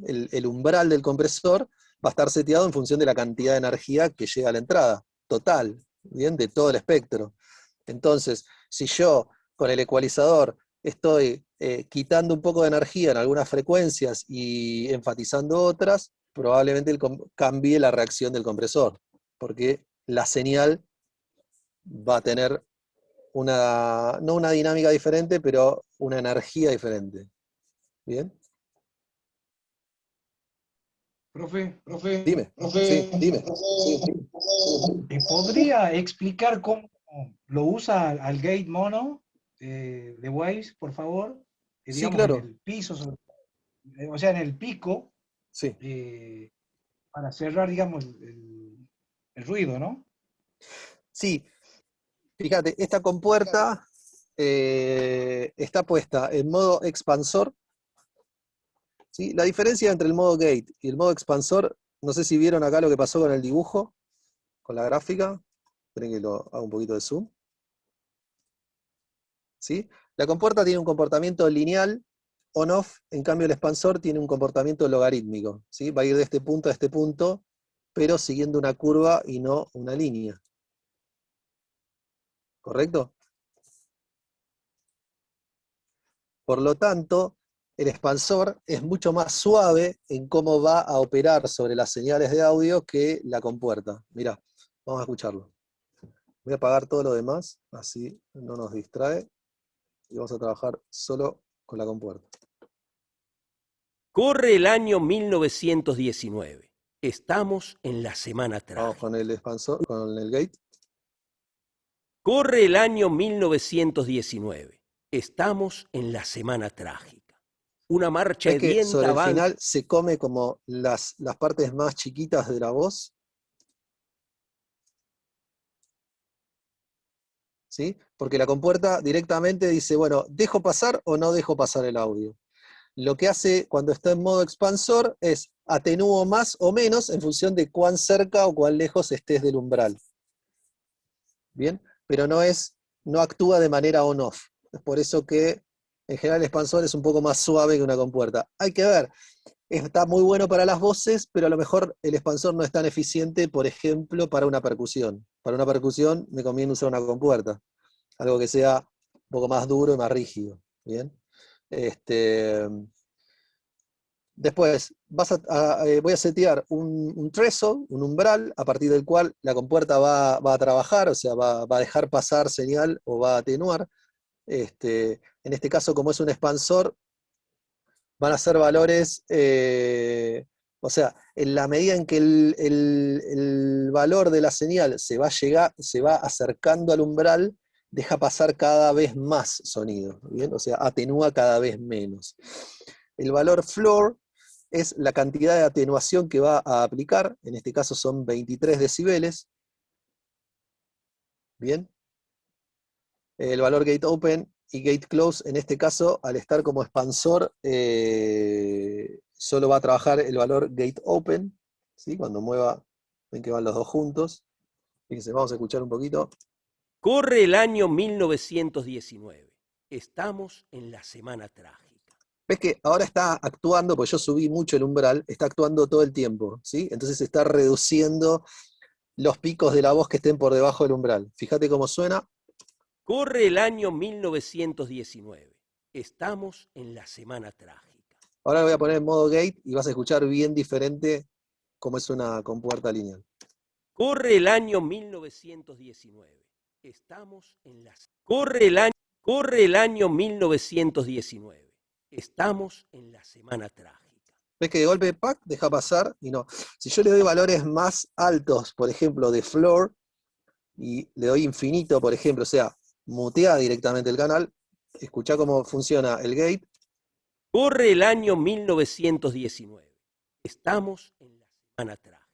el umbral del compresor va a estar seteado en función de la cantidad de energía que llega a la entrada, total, ¿bien? De todo el espectro. Entonces, si yo con el ecualizador estoy quitando un poco de energía en algunas frecuencias y enfatizando otras, probablemente cambie la reacción del compresor, porque la señal va a tener no una dinámica diferente, pero una energía diferente. ¿Bien? Profe, Dime, sí, dime. ¿podría explicar cómo lo usa al gate mono de Waves, por favor? Sí, Digamos, claro. en el piso, o sea, en el pico, Sí. para cerrar, digamos, el ruido, ¿no? Sí, fíjate, esta compuerta está puesta en modo expansor. ¿Sí? La diferencia entre el modo gate y el modo expansor, no sé si vieron acá lo que pasó con el dibujo, con la gráfica. Esperen que lo haga un poquito de zoom. ¿Sí? La compuerta tiene un comportamiento lineal, on-off, en cambio el expansor tiene un comportamiento logarítmico. ¿Sí? Va a ir de este punto a este punto, pero siguiendo una curva y no una línea. ¿Correcto? Por lo tanto, el expansor es mucho más suave en cómo va a operar sobre las señales de audio que la compuerta. Mirá, vamos a escucharlo. Voy a apagar todo lo demás, así no nos distrae. Y vamos a trabajar solo con la compuerta. Corre el año 1919. Estamos en la semana Vamos trágica. con el expansor, con el gate. Corre el año 1919. Estamos en la semana trágica. Una marcha ¿Ves que hedienta sobre el avanza. final se come como las partes más chiquitas de la voz? ¿Sí? Porque la compuerta directamente dice, bueno, ¿dejo pasar o no dejo pasar el audio? Lo que hace cuando está en modo expansor es atenúo más o menos en función de cuán cerca o cuán lejos estés del umbral. ¿Bien? Pero no actúa de manera on-off. Es por eso que en general el expansor es un poco más suave que una compuerta. Hay que ver, está muy bueno para las voces, pero a lo mejor el expansor no es tan eficiente, por ejemplo, para una percusión. Para una percusión me conviene usar una compuerta, algo que sea un poco más duro y más rígido. ¿Bien? Después voy a setear un threshold, un umbral, a partir del cual la compuerta va a trabajar, o sea, va a dejar pasar señal o va a atenuar. En este caso, como es un expansor, van a ser valores, o sea, en la medida en que el valor de la señal se va acercando al umbral, deja pasar cada vez más sonido, ¿bien? O sea, atenúa cada vez menos. El valor floor es la cantidad de atenuación que va a aplicar, en este caso son 23 decibeles. Bien. El valor gate open y gate close, en este caso, al estar como expansor, solo va a trabajar el valor gate open, ¿sí? Cuando mueva, ven que van los dos juntos. Fíjense, vamos a escuchar un poquito. Corre el año 1919. Estamos en la semana trágica. Ves que ahora está actuando, pues yo subí mucho el umbral, está actuando todo el tiempo, ¿sí? Entonces está reduciendo los picos de la voz que estén por debajo del umbral. Fíjate cómo suena. Corre el año 1919. Estamos en la semana trágica. Ahora lo voy a poner en modo gate y vas a escuchar bien diferente cómo es una compuerta lineal. Corre el año 1919. Estamos en la... Corre el año 1919. Estamos en la semana trágica. Ves que de golpe, ¡pac!, deja pasar y no. Si yo le doy valores más altos, por ejemplo, de floor, y le doy infinito, por ejemplo, o sea, mutea directamente el canal, escuchá cómo funciona el gate. Corre el año 1919. Estamos en la semana trágica.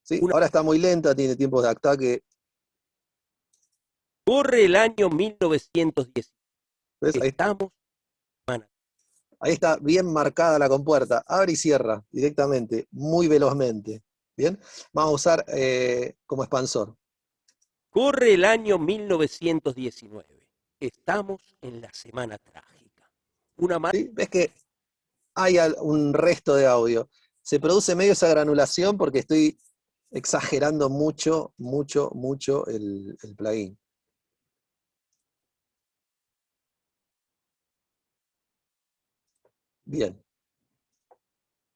¿Sí? Ahora está muy lenta, tiene tiempos de ataque. Corre el año 1919. ¿Ves? Ahí, Estamos. ahí está bien marcada la compuerta. Abre y cierra directamente, muy velozmente. ¿Bien? Vamos a usar como expansor. Corre el año 1919. Estamos en la semana trágica. ¿Sí? ¿Ves que hay un resto de audio? Se produce medio esa granulación porque estoy exagerando mucho el plugin. Bien.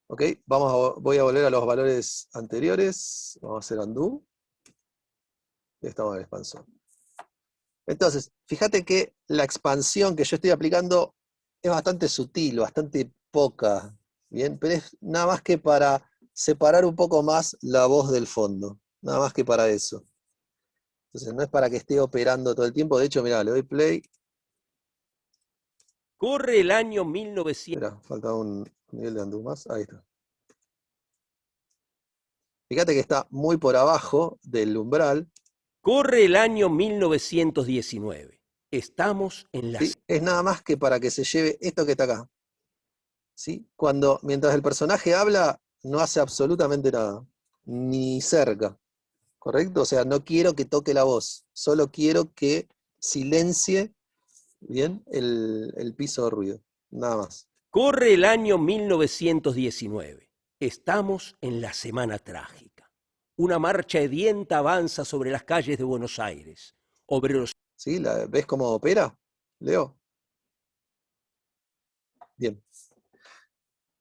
Ok, voy a volver a los valores anteriores. Vamos a hacer undo. Y estamos en el expansor. Entonces, fíjate que la expansión que yo estoy aplicando es bastante sutil, bastante poca. Bien, pero es nada más que para separar un poco más la voz del fondo. Nada más que para eso. Entonces no es para que esté operando todo el tiempo. De hecho, mirá, le doy play. Corre el año 1900. Mirá, falta un nivel de undo más. Ahí está. Fíjate que está muy por abajo del umbral. Corre el año 1919. Estamos en la... ¿Sí? Es nada más que para que se lleve esto que está acá. ¿Sí? Mientras el personaje habla, no hace absolutamente nada. Ni cerca. ¿Correcto? O sea, no quiero que toque la voz. Solo quiero que silencie bien el piso de ruido. Nada más. Corre el año 1919. Estamos en la semana trágica. Una marcha hedienta avanza sobre las calles de Buenos Aires. Obreros... ¿Sí? ¿Ves cómo opera, Leo? Bien.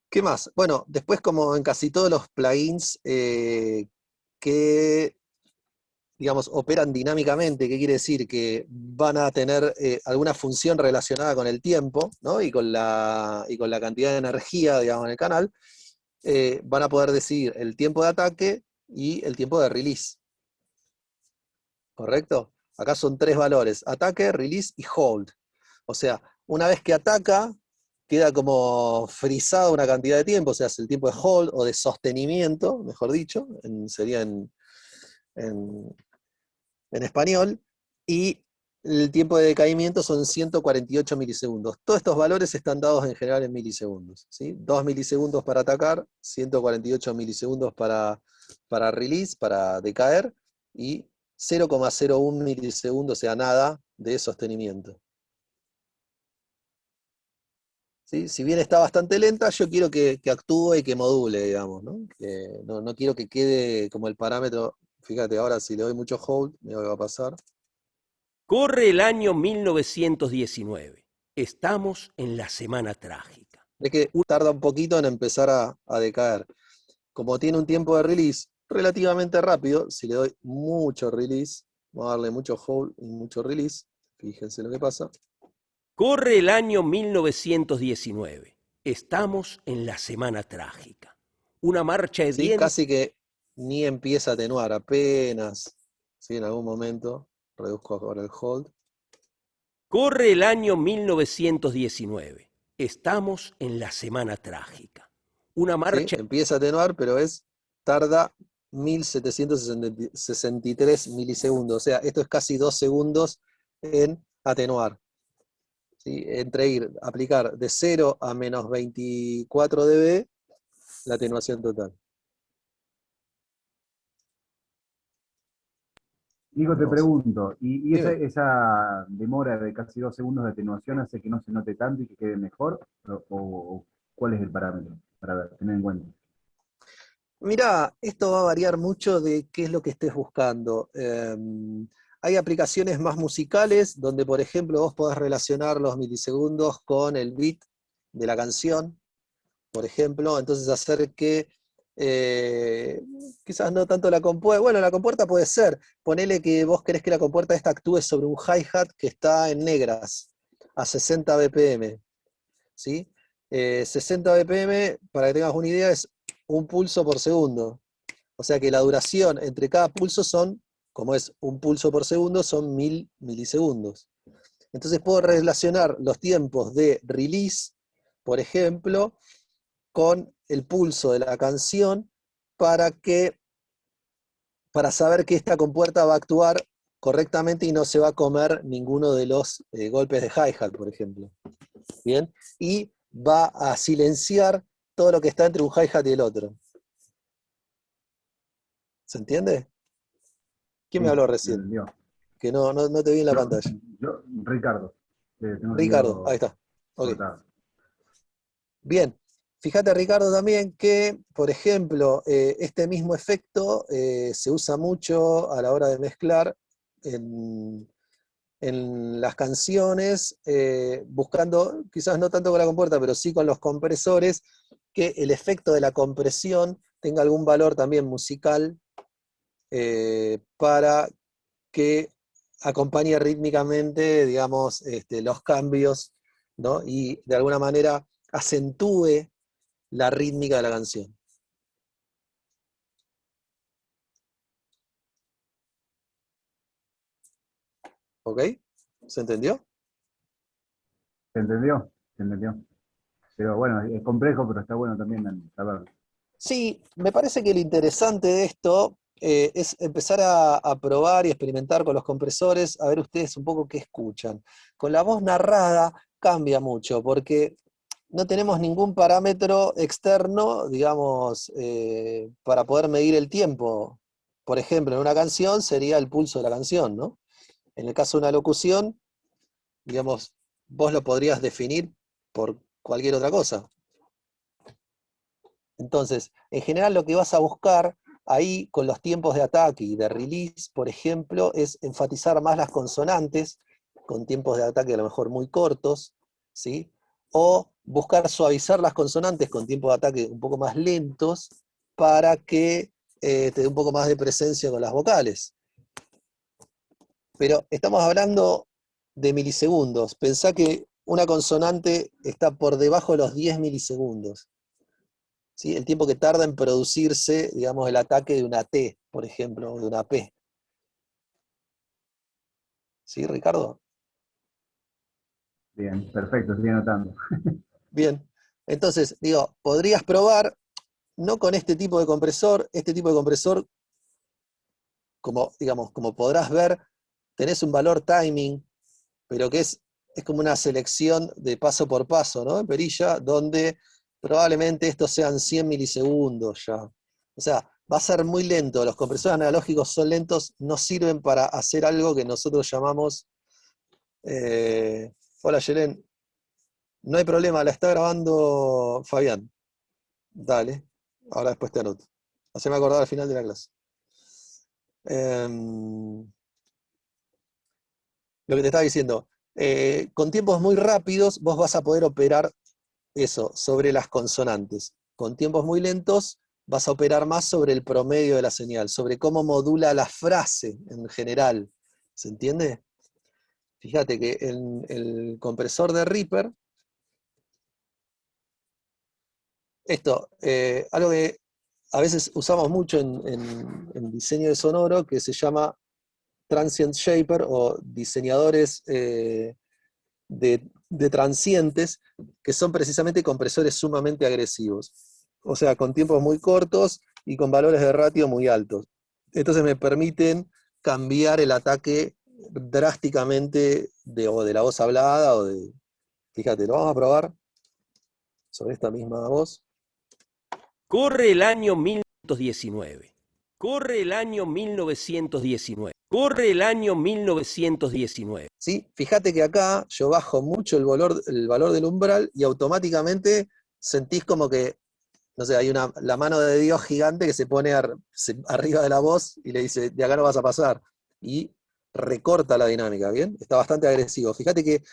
¿Qué más? Bueno, después como en casi todos los plugins que, digamos, operan dinámicamente, ¿qué quiere decir? Que van a tener alguna función relacionada con el tiempo, ¿no? y con la cantidad de energía, digamos, en el canal, van a poder decidir el tiempo de ataque y el tiempo de release. ¿Correcto? Acá son tres valores: ataque, release y hold. O sea, una vez que ataca, queda como frisado una cantidad de tiempo, o sea, es el tiempo de hold o de sostenimiento, mejor dicho, sería en español, y el tiempo de decaimiento son 148 milisegundos. Todos estos valores están dados en general en milisegundos, ¿sí? 2 milisegundos para atacar, 148 milisegundos para release, para decaer, y 0,01 milisegundos, o sea, nada, de sostenimiento. ¿Sí? Si bien está bastante lenta, yo quiero que actúe y que module, digamos, ¿no? No quiero que quede como el parámetro. Fíjate, ahora si le doy mucho hold, me va a pasar. Corre el año 1919. Estamos en la semana trágica. Es que tarda un poquito en empezar a decaer. Como tiene un tiempo de release relativamente rápido, si le doy mucho release, vamos a darle mucho hold y mucho release, fíjense lo que pasa. Corre el año 1919. Estamos en la semana trágica. Una marcha ¿Sí? hedienta... Casi que ni empieza a atenuar, apenas, ¿sí? En algún momento reduzco ahora el hold. Corre el año 1919. Estamos en la semana trágica. Una marcha... ¿Sí? Empieza a atenuar, pero tarda 1763 milisegundos. O sea, esto es casi 2 segundos en atenuar. ¿sí? Entre aplicar de 0 a menos 24 dB la atenuación total. Nico, te Vamos. pregunto, ¿y esa, Dime. esa demora de casi 2 segundos de atenuación hace que no se note tanto y que quede mejor? ¿O cuál es el parámetro para tener en cuenta? Mirá, esto va a variar mucho de qué es lo que estés buscando. Hay aplicaciones más musicales donde, por ejemplo, vos podés relacionar los milisegundos con el beat de la canción, por ejemplo, entonces hacer que quizás no tanto la compuerta, bueno, la compuerta puede ser, ponele que vos querés que la compuerta esta actúe sobre un hi-hat que está en negras, a 60 BPM, ¿sí? 60 BPM, para que tengas una idea, es un pulso por segundo. O sea que la duración entre cada pulso son, como es un pulso por segundo, son 1000 milisegundos. Entonces puedo relacionar los tiempos de release, por ejemplo, con el pulso de la canción para saber que esta compuerta va a actuar correctamente y no se va a comer ninguno de los golpes de hi-hat, por ejemplo. ¿Bien? Y va a silenciar todo lo que está entre un hi-hat y el otro. ¿Se entiende? ¿Quién me Sí, habló me recién? entendió. Que no te vi en la Yo, pantalla. Ricardo, tengo el Ricardo, ahí video está. Ok. cortado. Bien. Fíjate, Ricardo, también que, por ejemplo, este mismo efecto se usa mucho a la hora de mezclar en las canciones, buscando, quizás no tanto con la compuerta, pero sí con los compresores, que el efecto de la compresión tenga algún valor también musical para que acompañe rítmicamente, digamos, los cambios, ¿no? Y de alguna manera acentúe la rítmica de la canción. ¿Ok? ¿Se entendió? ¿Se entendió? Se entendió. Pero bueno, es complejo, pero está bueno también saberlo. Sí, me parece que lo interesante de esto es empezar a probar y experimentar con los compresores, a ver ustedes un poco qué escuchan. Con la voz narrada cambia mucho, porque no tenemos ningún parámetro externo, digamos, para poder medir el tiempo. Por ejemplo, en una canción sería el pulso de la canción, ¿no? En el caso de una locución, digamos, vos lo podrías definir por cualquier otra cosa. Entonces, en general lo que vas a buscar ahí con los tiempos de ataque y de release, por ejemplo, es enfatizar más las consonantes, con tiempos de ataque a lo mejor muy cortos, ¿sí? O buscar suavizar las consonantes con tiempos de ataque un poco más lentos para que te dé un poco más de presencia con las vocales. Pero estamos hablando de milisegundos. Pensá que una consonante está por debajo de los 10 milisegundos. ¿Sí? El tiempo que tarda en producirse, digamos, el ataque de una T, por ejemplo, o de una P. ¿Sí, Ricardo? Bien, perfecto, estoy anotando. Bien. Entonces, digo, podrías probar, no con este tipo de compresor, como, digamos, como podrás ver, tenés un valor timing, pero que es como una selección de paso por paso, ¿no? En perilla, donde probablemente estos sean 100 milisegundos ya. O sea, va a ser muy lento. Los compresores analógicos son lentos, no sirven para hacer algo que nosotros llamamos... hola, Yelén. No hay problema, la está grabando Fabián. Dale, ahora después te anoto. Haceme acordar al final de la clase. Lo que te estaba diciendo, con tiempos muy rápidos vos vas a poder operar eso, sobre las consonantes. Con tiempos muy lentos vas a operar más sobre el promedio de la señal, sobre cómo modula la frase en general. ¿Se entiende? Fíjate que en el compresor de Reaper, esto, algo que a veces usamos mucho en diseño de sonoro, que se llama Transient Shaper o diseñadores de transientes, que son precisamente compresores sumamente agresivos. O sea, con tiempos muy cortos y con valores de ratio muy altos. Entonces me permiten cambiar el ataque drásticamente o de la voz hablada Fíjate, lo vamos a probar sobre esta misma voz. Corre el año 1919. Corre el año 1919. Corre el año 1919. ¿Sí? Fíjate que acá yo bajo mucho el valor del umbral y automáticamente sentís como que, no sé, hay la mano de Dios gigante que se pone arriba de la voz y le dice, de acá no vas a pasar. Y recorta la dinámica, ¿bien? Está bastante agresivo. Fíjate que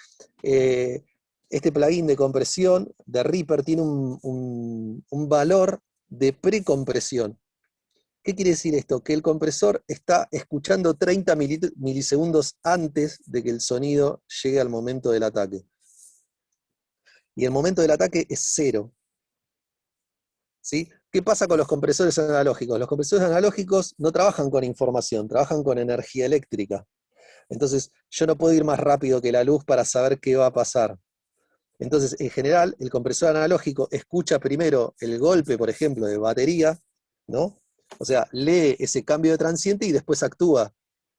este plugin de compresión de Reaper tiene un valor de precompresión. ¿Qué quiere decir esto? Que el compresor está escuchando 30 milisegundos antes de que el sonido llegue al momento del ataque. Y el momento del ataque es 0. ¿Sí? ¿Qué pasa con los compresores analógicos? Los compresores analógicos no trabajan con información, trabajan con energía eléctrica. Entonces, yo no puedo ir más rápido que la luz para saber qué va a pasar. Entonces, en general, el compresor analógico escucha primero el golpe, por ejemplo, de batería, ¿no? O sea, lee ese cambio de transiente y después actúa.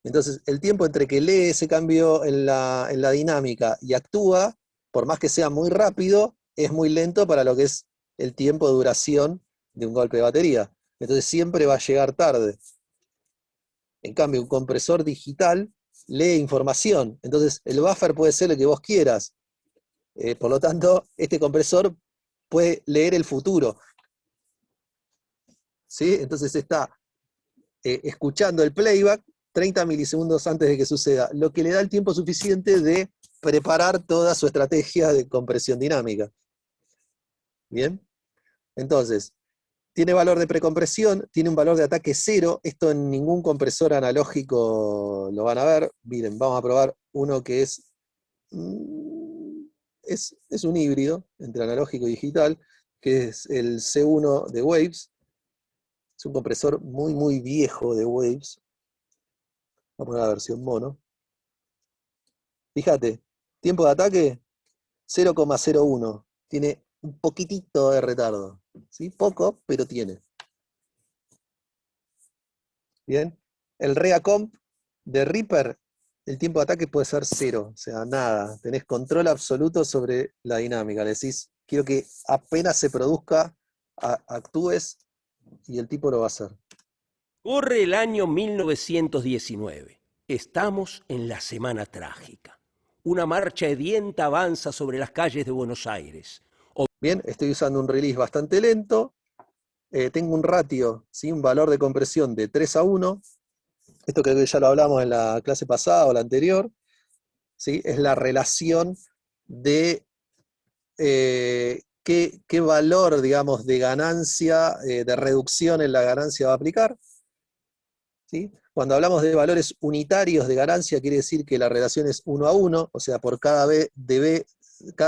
Entonces, el tiempo entre que lee ese cambio en la dinámica y actúa, por más que sea muy rápido, es muy lento para lo que es el tiempo de duración de un golpe de batería. Entonces siempre va a llegar tarde. En cambio, un compresor digital lee información. Entonces, el buffer puede ser el que vos quieras. Por lo tanto, este compresor puede leer el futuro. ¿Sí? Entonces está escuchando el playback 30 milisegundos antes de que suceda, lo que le da el tiempo suficiente de preparar toda su estrategia de compresión dinámica. ¿Bien? Entonces, tiene valor de precompresión, tiene un valor de ataque 0, esto en ningún compresor analógico lo van a ver. Miren, vamos a probar uno que es un híbrido entre analógico y digital, que es el C1 de Waves. Es un compresor muy, muy viejo de Waves. Vamos a poner la versión mono. Fíjate, tiempo de ataque 0,01. Tiene un poquitito de retardo. ¿Sí? Poco, pero tiene. Bien. El Reacomp de Reaper, el tiempo de ataque puede ser 0. O sea, nada. Tenés control absoluto sobre la dinámica. Le decís, quiero que apenas se produzca, actúes, y el tipo lo va a hacer. Corre el año 1919. Estamos en la semana trágica. Una marcha sedienta avanza sobre las calles de Buenos Aires. Bien, estoy usando un release bastante lento. Tengo un ratio, ¿sí? Un valor de compresión de 3:1. Esto creo que ya lo hablamos en la clase pasada o la anterior. ¿Sí? Es la relación de qué valor, digamos, de ganancia, de reducción en la ganancia va a aplicar. ¿Sí? Cuando hablamos de valores unitarios de ganancia, quiere decir que la relación es 1:1, o sea, por cada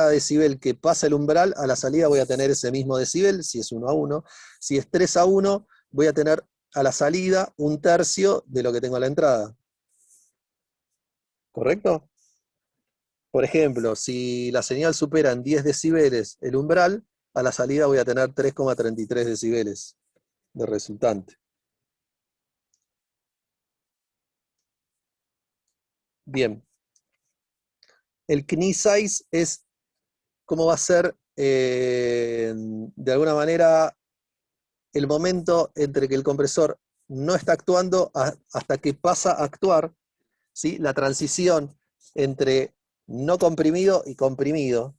decibel que pasa el umbral, a la salida voy a tener ese mismo decibel, si es 1:1. Si es 3:1, voy a tener a la salida 1/3 de lo que tengo a la entrada. ¿Correcto? Por ejemplo, si la señal supera en 10 decibeles el umbral, a la salida voy a tener 3,33 decibeles de resultante. Bien. El knee size es cómo va a ser, de alguna manera, el momento entre que el compresor no está actuando hasta que pasa a actuar, ¿sí? La transición entre no comprimido y comprimido.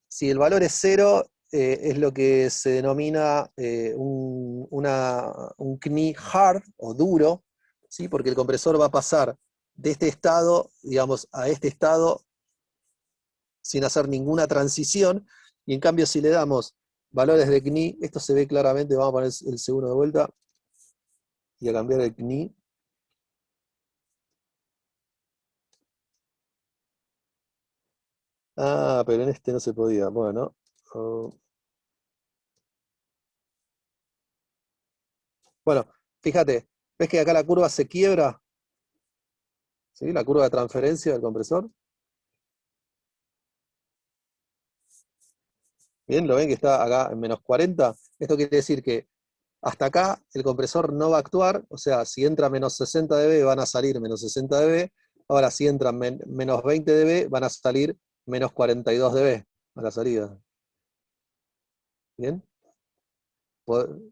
Si el valor es 0, es lo que se denomina un knee hard o duro, ¿sí? Porque el compresor va a pasar de este estado, digamos, a este estado sin hacer ninguna transición, y en cambio si le damos valores de knee, esto se ve claramente, vamos a poner el segundo de vuelta, y a cambiar el knee. Ah, pero en este no se podía, bueno. Bueno, fíjate, ¿ves que acá la curva se quiebra? ¿Sí? La curva de transferencia del compresor. Bien, lo ven que está acá en -40. Esto quiere decir que hasta acá el compresor no va a actuar, o sea, si entra -60 dB van a salir -60 dB, ahora si entran -20 dB van a salir -42 dB. a la salida. ¿Bien?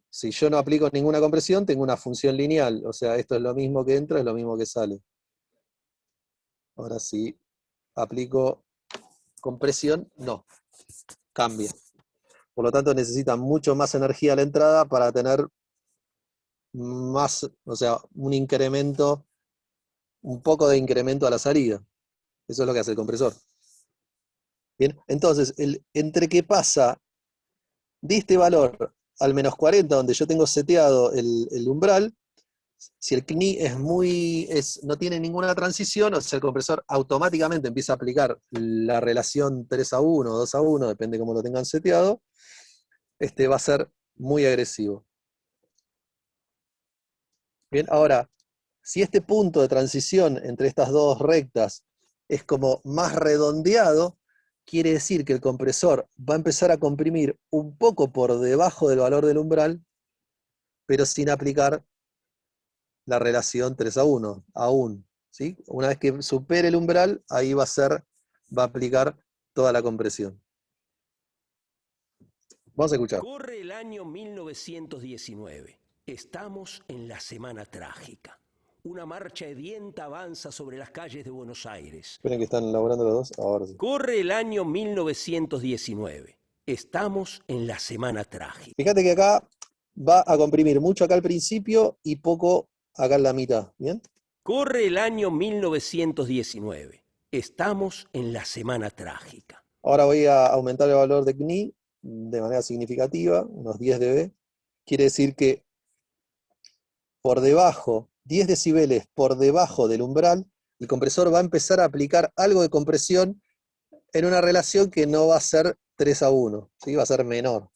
Si yo no aplico ninguna compresión, tengo una función lineal. O sea, esto es lo mismo que entra, es lo mismo que sale. Ahora si aplico compresión, no. Cambia. Por lo tanto, necesita mucho más energía a la entrada para tener más, o sea, un incremento, un poco de incremento a la salida. Eso es lo que hace el compresor. Bien, entonces, entre que pasa de este valor al menos 40, donde yo tengo seteado el umbral, si el CNI no tiene ninguna transición, o sea, el compresor automáticamente empieza a aplicar la relación 3:1 o 2:1, depende cómo lo tengan seteado, va a ser muy agresivo. Bien, ahora, si este punto de transición entre estas dos rectas es como más redondeado, quiere decir que el compresor va a empezar a comprimir un poco por debajo del valor del umbral, pero sin aplicar la relación 3:1, aún. ¿Sí? Una vez que supere el umbral, ahí va a aplicar toda la compresión. Vamos a escuchar. Corre el año 1919. Estamos en la semana trágica. Una marcha sedienta avanza sobre las calles de Buenos Aires. Esperen que están laburando los dos, ahora sí. Corre el año 1919. Estamos en la semana trágica. Fíjate que acá va a comprimir mucho acá al principio y poco acá en la mitad. ¿Bien? Corre el año 1919. Estamos en la semana trágica. Ahora voy a aumentar el valor de CNI de manera significativa, unos 10 dB. Quiere decir que por debajo, 10 decibeles por debajo del umbral, el compresor va a empezar a aplicar algo de compresión en una relación que no va a ser 3:1, ¿sí? Va a ser menor.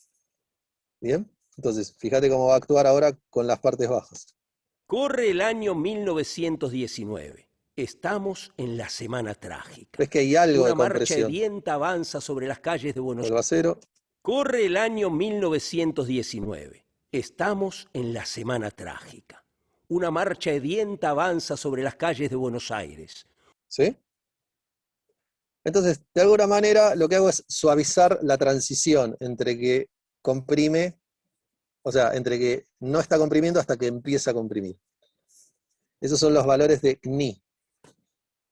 ¿Bien? Entonces, fíjate cómo va a actuar ahora con las partes bajas. Corre el año 1919. Estamos en la semana trágica. ¿Ves que hay algo de Una marcha compresión? sedienta avanza sobre las calles de Buenos Aires. Vuelvo a cero. Corre el año 1919. Estamos en la semana trágica. Una marcha sedienta avanza sobre las calles de Buenos Aires. ¿Sí? Entonces, de alguna manera, lo que hago es suavizar la transición entre que comprime, o sea, entre que no está comprimiendo hasta que empieza a comprimir. Esos son los valores de CNI.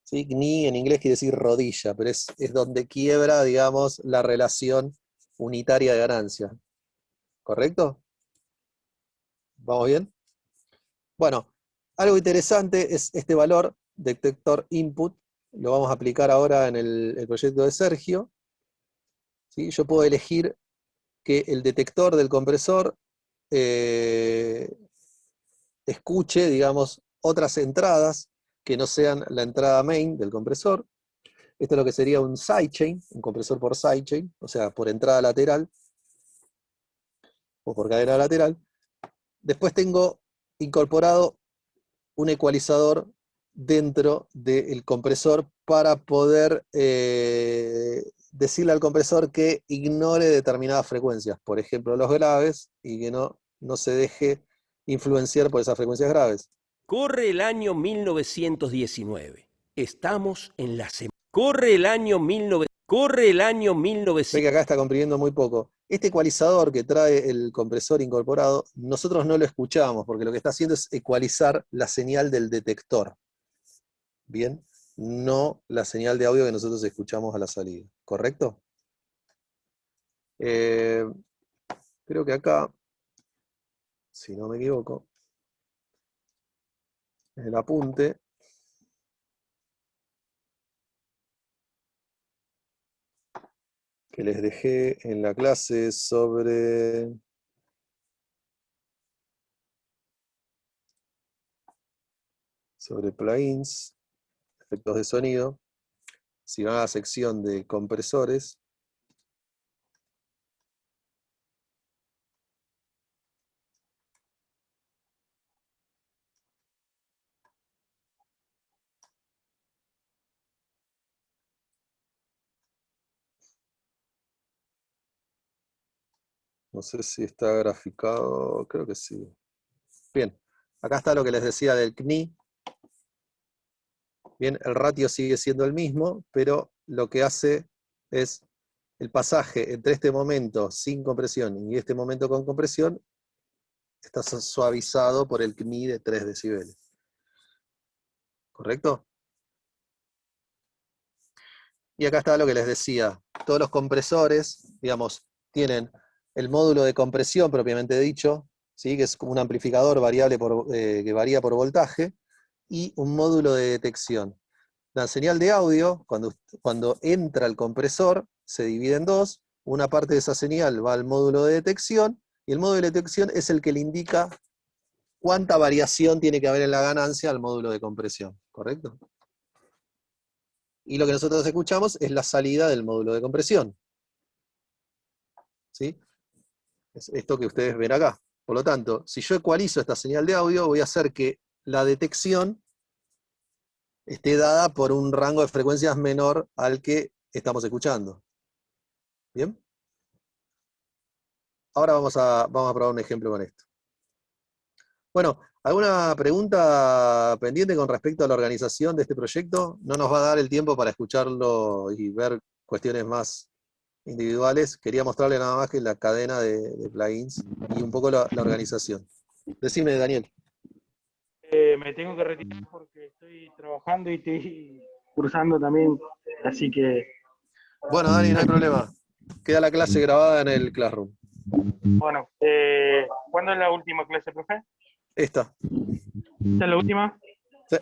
¿Sí? CNI en inglés quiere decir rodilla, pero es donde quiebra, digamos, la relación unitaria de ganancia. ¿Correcto? ¿Vamos bien? Bueno, algo interesante es este valor, detector input, lo vamos a aplicar ahora en el proyecto de Sergio. ¿Sí? Yo puedo elegir que el detector del compresor escuche, digamos, otras entradas que no sean la entrada main del compresor. Esto es lo que sería un sidechain, un compresor por sidechain, o sea, por entrada lateral, o por cadena lateral. Después tengo incorporado un ecualizador dentro del compresor para poder decirle al compresor que ignore determinadas frecuencias, por ejemplo los graves, y que no se deje influenciar por esas frecuencias graves. Corre el año 1919. Estamos en la semana. Corre el año 1919. Ve que acá está comprimiendo muy poco. Este ecualizador que trae el compresor incorporado, nosotros no lo escuchamos, porque lo que está haciendo es ecualizar la señal del detector. Bien, no la señal de audio que nosotros escuchamos a la salida. ¿Correcto? Creo que acá, si no me equivoco, el apunte que les dejé en la clase sobre plugins, efectos de sonido. Si van a la sección de compresores, no sé si está graficado, creo que sí. Bien, acá está lo que les decía del CNI. Bien, el ratio sigue siendo el mismo, pero lo que hace es el pasaje entre este momento sin compresión y este momento con compresión está suavizado por el CMI de 3 decibeles. ¿Correcto? Y acá está lo que les decía. Todos los compresores, digamos, tienen el módulo de compresión propiamente dicho, ¿sí? Que es como un amplificador variable que varía por voltaje, y un módulo de detección. La señal de audio, cuando entra el compresor, se divide en dos. Una parte de esa señal va al módulo de detección, y el módulo de detección es el que le indica cuánta variación tiene que haber en la ganancia al módulo de compresión, ¿correcto? Y lo que nosotros escuchamos es la salida del módulo de compresión. ¿Sí? Es esto que ustedes ven acá. Por lo tanto, si yo ecualizo esta señal de audio, voy a hacer que la detección esté dada por un rango de frecuencias menor al que estamos escuchando. ¿Bien? Ahora vamos a probar un ejemplo con esto. Bueno, ¿alguna pregunta pendiente con respecto a la organización de este proyecto? No nos va a dar el tiempo para escucharlo y ver cuestiones más individuales. Quería mostrarle nada más que la cadena de plugins y un poco la organización. Decime, Daniel. Me tengo que retirar porque estoy trabajando y estoy cursando también, así que, Bueno, Dani, no hay problema. Queda la clase grabada en el Classroom. bueno, ¿cuándo es la última clase, profe? Esta. ¿Esta es la última? Sí.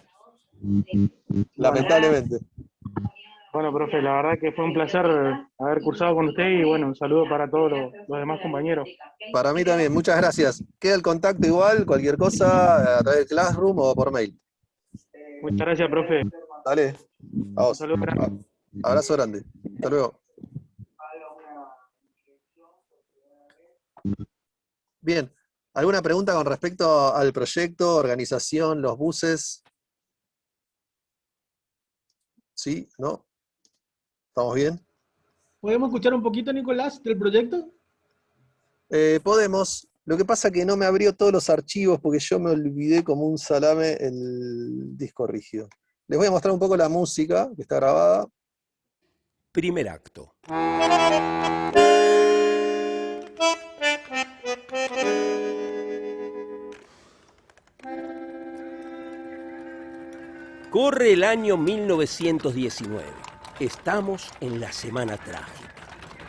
Lamentablemente. Bueno, profe, la verdad que fue un placer haber cursado con usted y bueno, un saludo para todos los demás compañeros. Para mí también, muchas gracias. Queda el contacto igual, cualquier cosa, a través del Classroom o por mail. Muchas gracias, profe. Dale, a vos. Un saludo grande. Abrazo grande. Hasta luego. Bien, ¿alguna pregunta con respecto al proyecto, organización, los buses? ¿Sí? ¿No? ¿Estamos bien? ¿Podemos escuchar un poquito, Nicolás, del proyecto? Podemos. Lo que pasa es que no me abrió todos los archivos porque yo me olvidé como un salame el disco rígido. Les voy a mostrar un poco la música que está grabada. Primer acto. Corre el año 1919. Estamos en la Semana Trágica.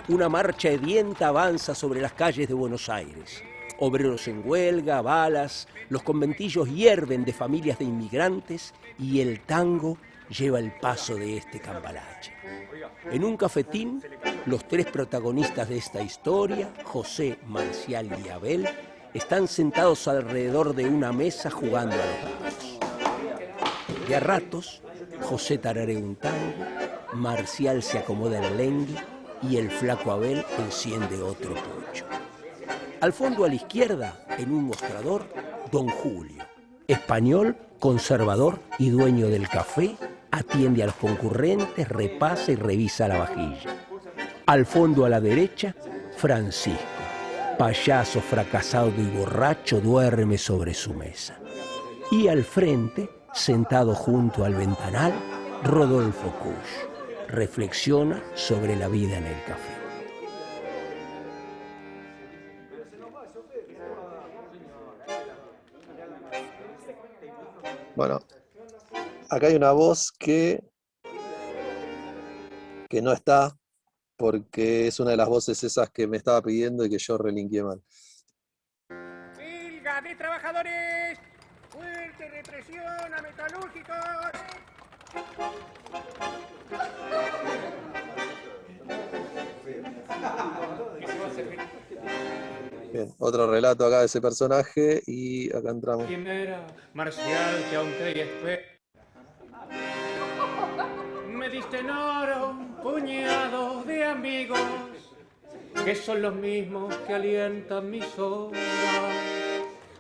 Una marcha sedienta avanza sobre las calles de Buenos Aires. Obreros en huelga, balas, los conventillos hierven de familias de inmigrantes y el tango lleva el paso de este cambalache. En un cafetín, los tres protagonistas de esta historia, José, Marcial y Abel, están sentados alrededor de una mesa jugando a los dados. De a ratos, José tararea un tango, Marcial se acomoda el lengue y el flaco Abel enciende otro pucho. Al fondo a la izquierda, en un mostrador, don Julio, español, conservador y dueño del café, atiende a los concurrentes, repasa y revisa la vajilla. Al fondo a la derecha, Francisco, payaso fracasado y borracho, duerme sobre su mesa. Y al frente, sentado junto al ventanal, Rodolfo Kusch reflexiona sobre la vida en el café. Bueno, acá hay una voz que no está, porque es una de las voces esas que me estaba pidiendo y que yo relinqué mal. ¡Huelga de trabajadores! ¡Fuerte represión a metalúrgicos! Bien, otro relato acá de ese personaje y acá entramos. Quimera, Marcial, que aún te espera. Me diste en oro un puñado de amigos, que son los mismos que alientan mis horas.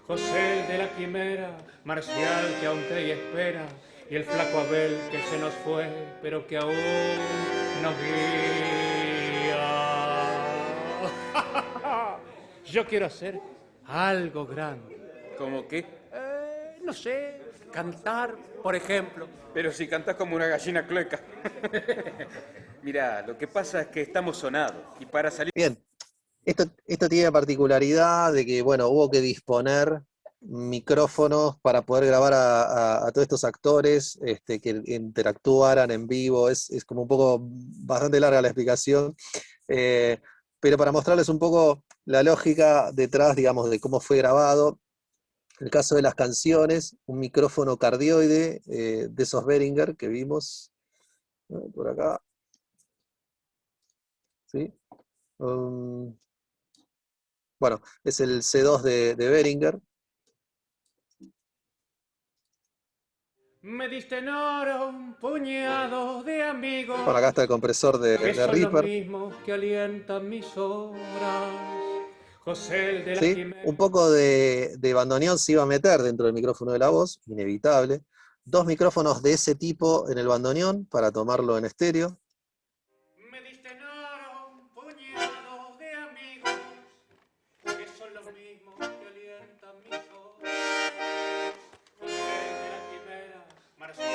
José el de la quimera, Marcial que aún te espera, y el flaco Abel que se nos fue, pero que aún nos guía. Yo quiero hacer algo grande. ¿Cómo qué? no sé, cantar, por ejemplo. Pero si cantás como una gallina clueca. Mirá, lo que pasa es que estamos sonados y para salir... Bien, esto tiene la particularidad de que, bueno, hubo que disponer micrófonos para poder grabar a todos estos actores que interactuaran en vivo. Es como un poco bastante larga la explicación, pero para mostrarles un poco la lógica detrás, digamos, de cómo fue grabado. En el caso de las canciones, un micrófono cardioide de esos Behringer que vimos por acá. ¿Sí? Bueno, es el C2 de Behringer. Me diste en oro un puñado de amigos. Bueno, acá está el compresor de que son Reaper. los mismos que alientan mis horas. José el de la ¿Sí? quimera. Un poco de bandoneón se iba a meter dentro del micrófono de la voz, inevitable. 2 micrófonos de ese tipo en el bandoneón para tomarlo en estéreo. Me diste en oro un puñado de amigos que son los mismos que alientan mis horas. José de la quimera, Marciano,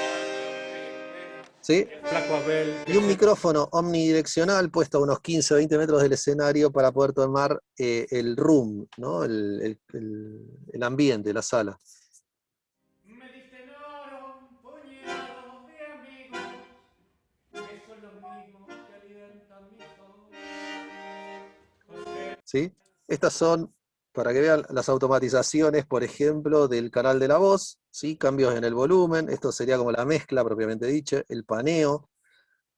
¿Sí? el flaco Abel. Y un micrófono omnidireccional puesto a unos 15 o 20 metros del escenario para poder tomar el room, ¿no? el ambiente, la sala. Me diste en oro un puñado de amigos que son los mismos que alientan mis horas. ¿Sí? Estas son, para que vean, las automatizaciones, por ejemplo, del canal de la voz, ¿sí? Cambios en el volumen, esto sería como la mezcla propiamente dicha, el paneo.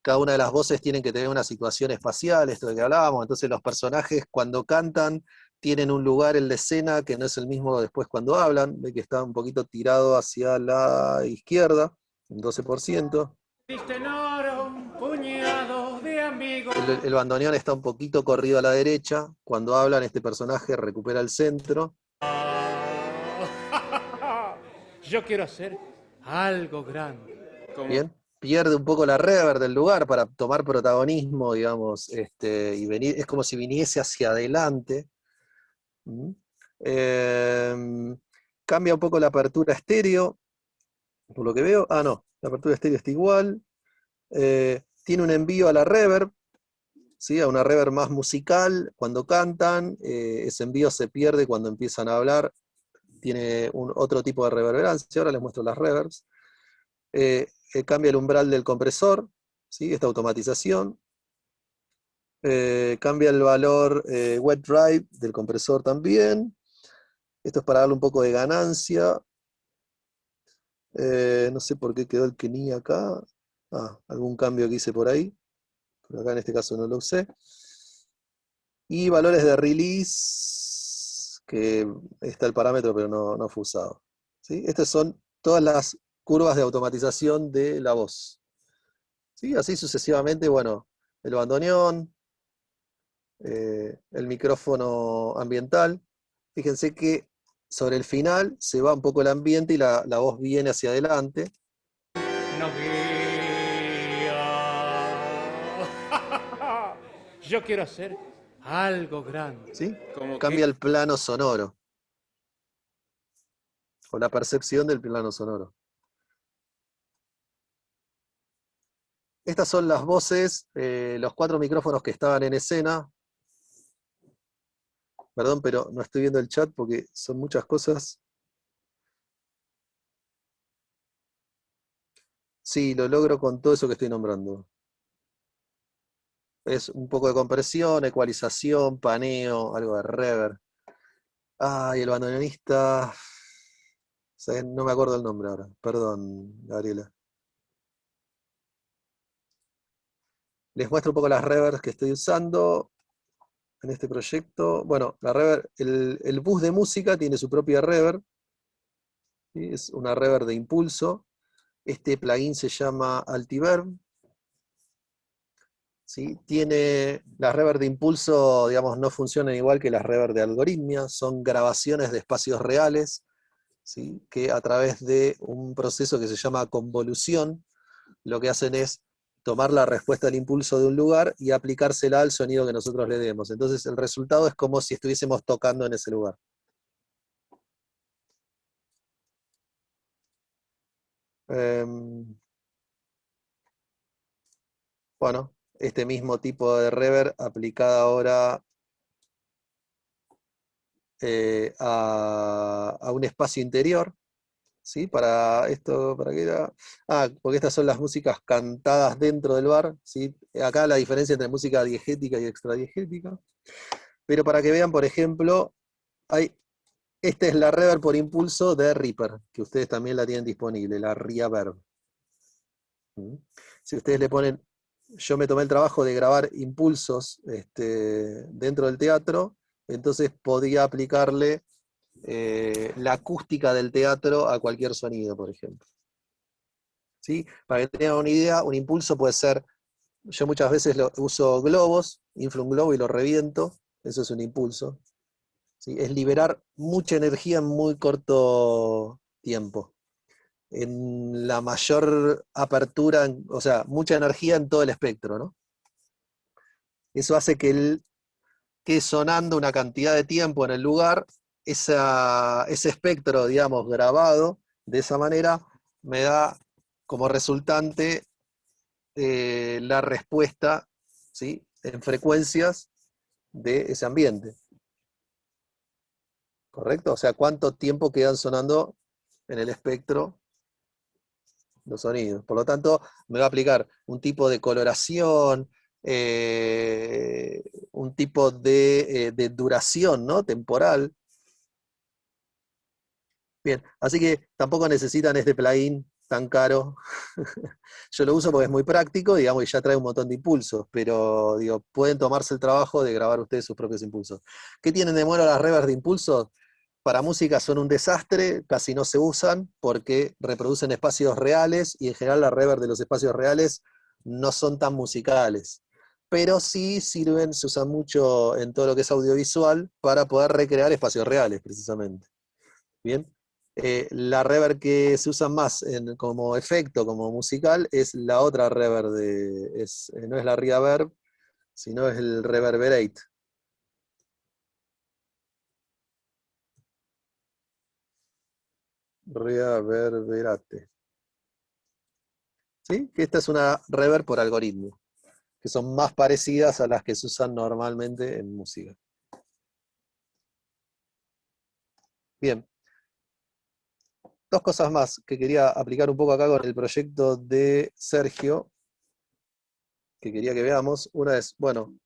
Cada una de las voces tienen que tener una situación espacial, esto de que hablábamos, entonces los personajes cuando cantan tienen un lugar en la escena que no es el mismo después cuando hablan, ve que está un poquito tirado hacia la izquierda, un 12%. Diste en oro un puñado de amigos. El bandoneón está un poquito corrido a la derecha, cuando hablan este personaje recupera el centro. Yo quiero hacer algo grande. Bien, pierde un poco la reverb del lugar para tomar protagonismo, digamos, y venir, es como si viniese hacia adelante. Cambia un poco la apertura estéreo, por lo que veo. Ah, no, la apertura estéreo está igual. Tiene un envío a la reverb, ¿sí? A una reverb más musical cuando cantan. Ese envío se pierde cuando empiezan a hablar. Tiene otro tipo de reverberancia. Ahora les muestro las reverbs. Cambia el umbral del compresor, ¿sí? Esta automatización. Cambia el valor wet drive del compresor también. Esto es para darle un poco de ganancia. No sé por qué quedó el que ni acá. Algún cambio que hice por ahí. Pero acá en este caso no lo usé. Y valores de release, que está el parámetro, pero no fue usado. ¿Sí? Estas son todas las curvas de automatización de la voz. ¿Sí? Así sucesivamente, bueno, el bandoneón, el micrófono ambiental. Fíjense que sobre el final se va un poco el ambiente y la voz viene hacia adelante. No guía. Yo quiero hacer algo grande. ¿Sí? Cambia el plano sonoro. O la percepción del plano sonoro. Estas son las voces, los 4 micrófonos que estaban en escena. Perdón, pero no estoy viendo el chat porque son muchas cosas. Sí, lo logro con todo eso que estoy nombrando. Es un poco de compresión, ecualización, paneo, algo de reverb. Y el bandoneonista... No me acuerdo el nombre ahora. Perdón, Gabriela. Les muestro un poco las reverbs que estoy usando en este proyecto. Bueno, la reverb, el bus de música tiene su propia reverb. ¿Sí? Es una reverb de impulso. Este plugin se llama Altiverb. ¿Sí? Tiene las reverb de impulso, digamos, no funcionan igual que las reverb de algoritmia. Son grabaciones de espacios reales, ¿sí? Que a través de un proceso que se llama convolución, lo que hacen es tomar la respuesta al impulso de un lugar y aplicársela al sonido que nosotros le demos. Entonces el resultado es como si estuviésemos tocando en ese lugar. Bueno, este mismo tipo de reverb aplicada ahora a un espacio interior, ¿sí? Para esto, ¿para qué era? Porque estas son las músicas cantadas dentro del bar, ¿sí? Acá la diferencia entre música diegética y extradiegética. Pero para que vean, por ejemplo, esta es la reverb por impulso de Reaper, que ustedes también la tienen disponible, la Reverb. Si ustedes le ponen, yo me tomé el trabajo de grabar impulsos dentro del teatro, entonces podía aplicarle la acústica del teatro a cualquier sonido, por ejemplo. ¿Sí? Para que tengan una idea, un impulso puede ser, yo muchas veces uso globos, inflo un globo y lo reviento, eso es un impulso. ¿Sí? Es liberar mucha energía en muy corto tiempo. En la mayor apertura, o sea, mucha energía en todo el espectro, ¿no? Eso hace que quede sonando una cantidad de tiempo en el lugar, ese espectro, digamos, grabado de esa manera, me da como resultante la respuesta, ¿sí? En frecuencias de ese ambiente. ¿Correcto? O sea, cuánto tiempo quedan sonando en el espectro los sonidos. Por lo tanto, me va a aplicar un tipo de coloración, un tipo de duración, ¿no? Temporal. Bien, así que tampoco necesitan este plugin tan caro. Yo lo uso porque es muy práctico, digamos, y ya trae un montón de impulsos, pero digo, pueden tomarse el trabajo de grabar ustedes sus propios impulsos. ¿Qué tienen de bueno las reverbs de impulsos? Para música son un desastre, casi no se usan porque reproducen espacios reales y en general la reverb de los espacios reales no son tan musicales. Pero sí sirven, se usan mucho en todo lo que es audiovisual para poder recrear espacios reales, precisamente. Bien. La reverb que se usa más como efecto, como musical, es la otra reverb, no es la reverb, sino es el reverberate. Reverberate. ¿Sí? Que esta es una reverb por algoritmo, que son más parecidas a las que se usan normalmente en música. Bien. Dos cosas más que quería aplicar un poco acá con el proyecto de Sergio, que quería que veamos. Una es, bueno,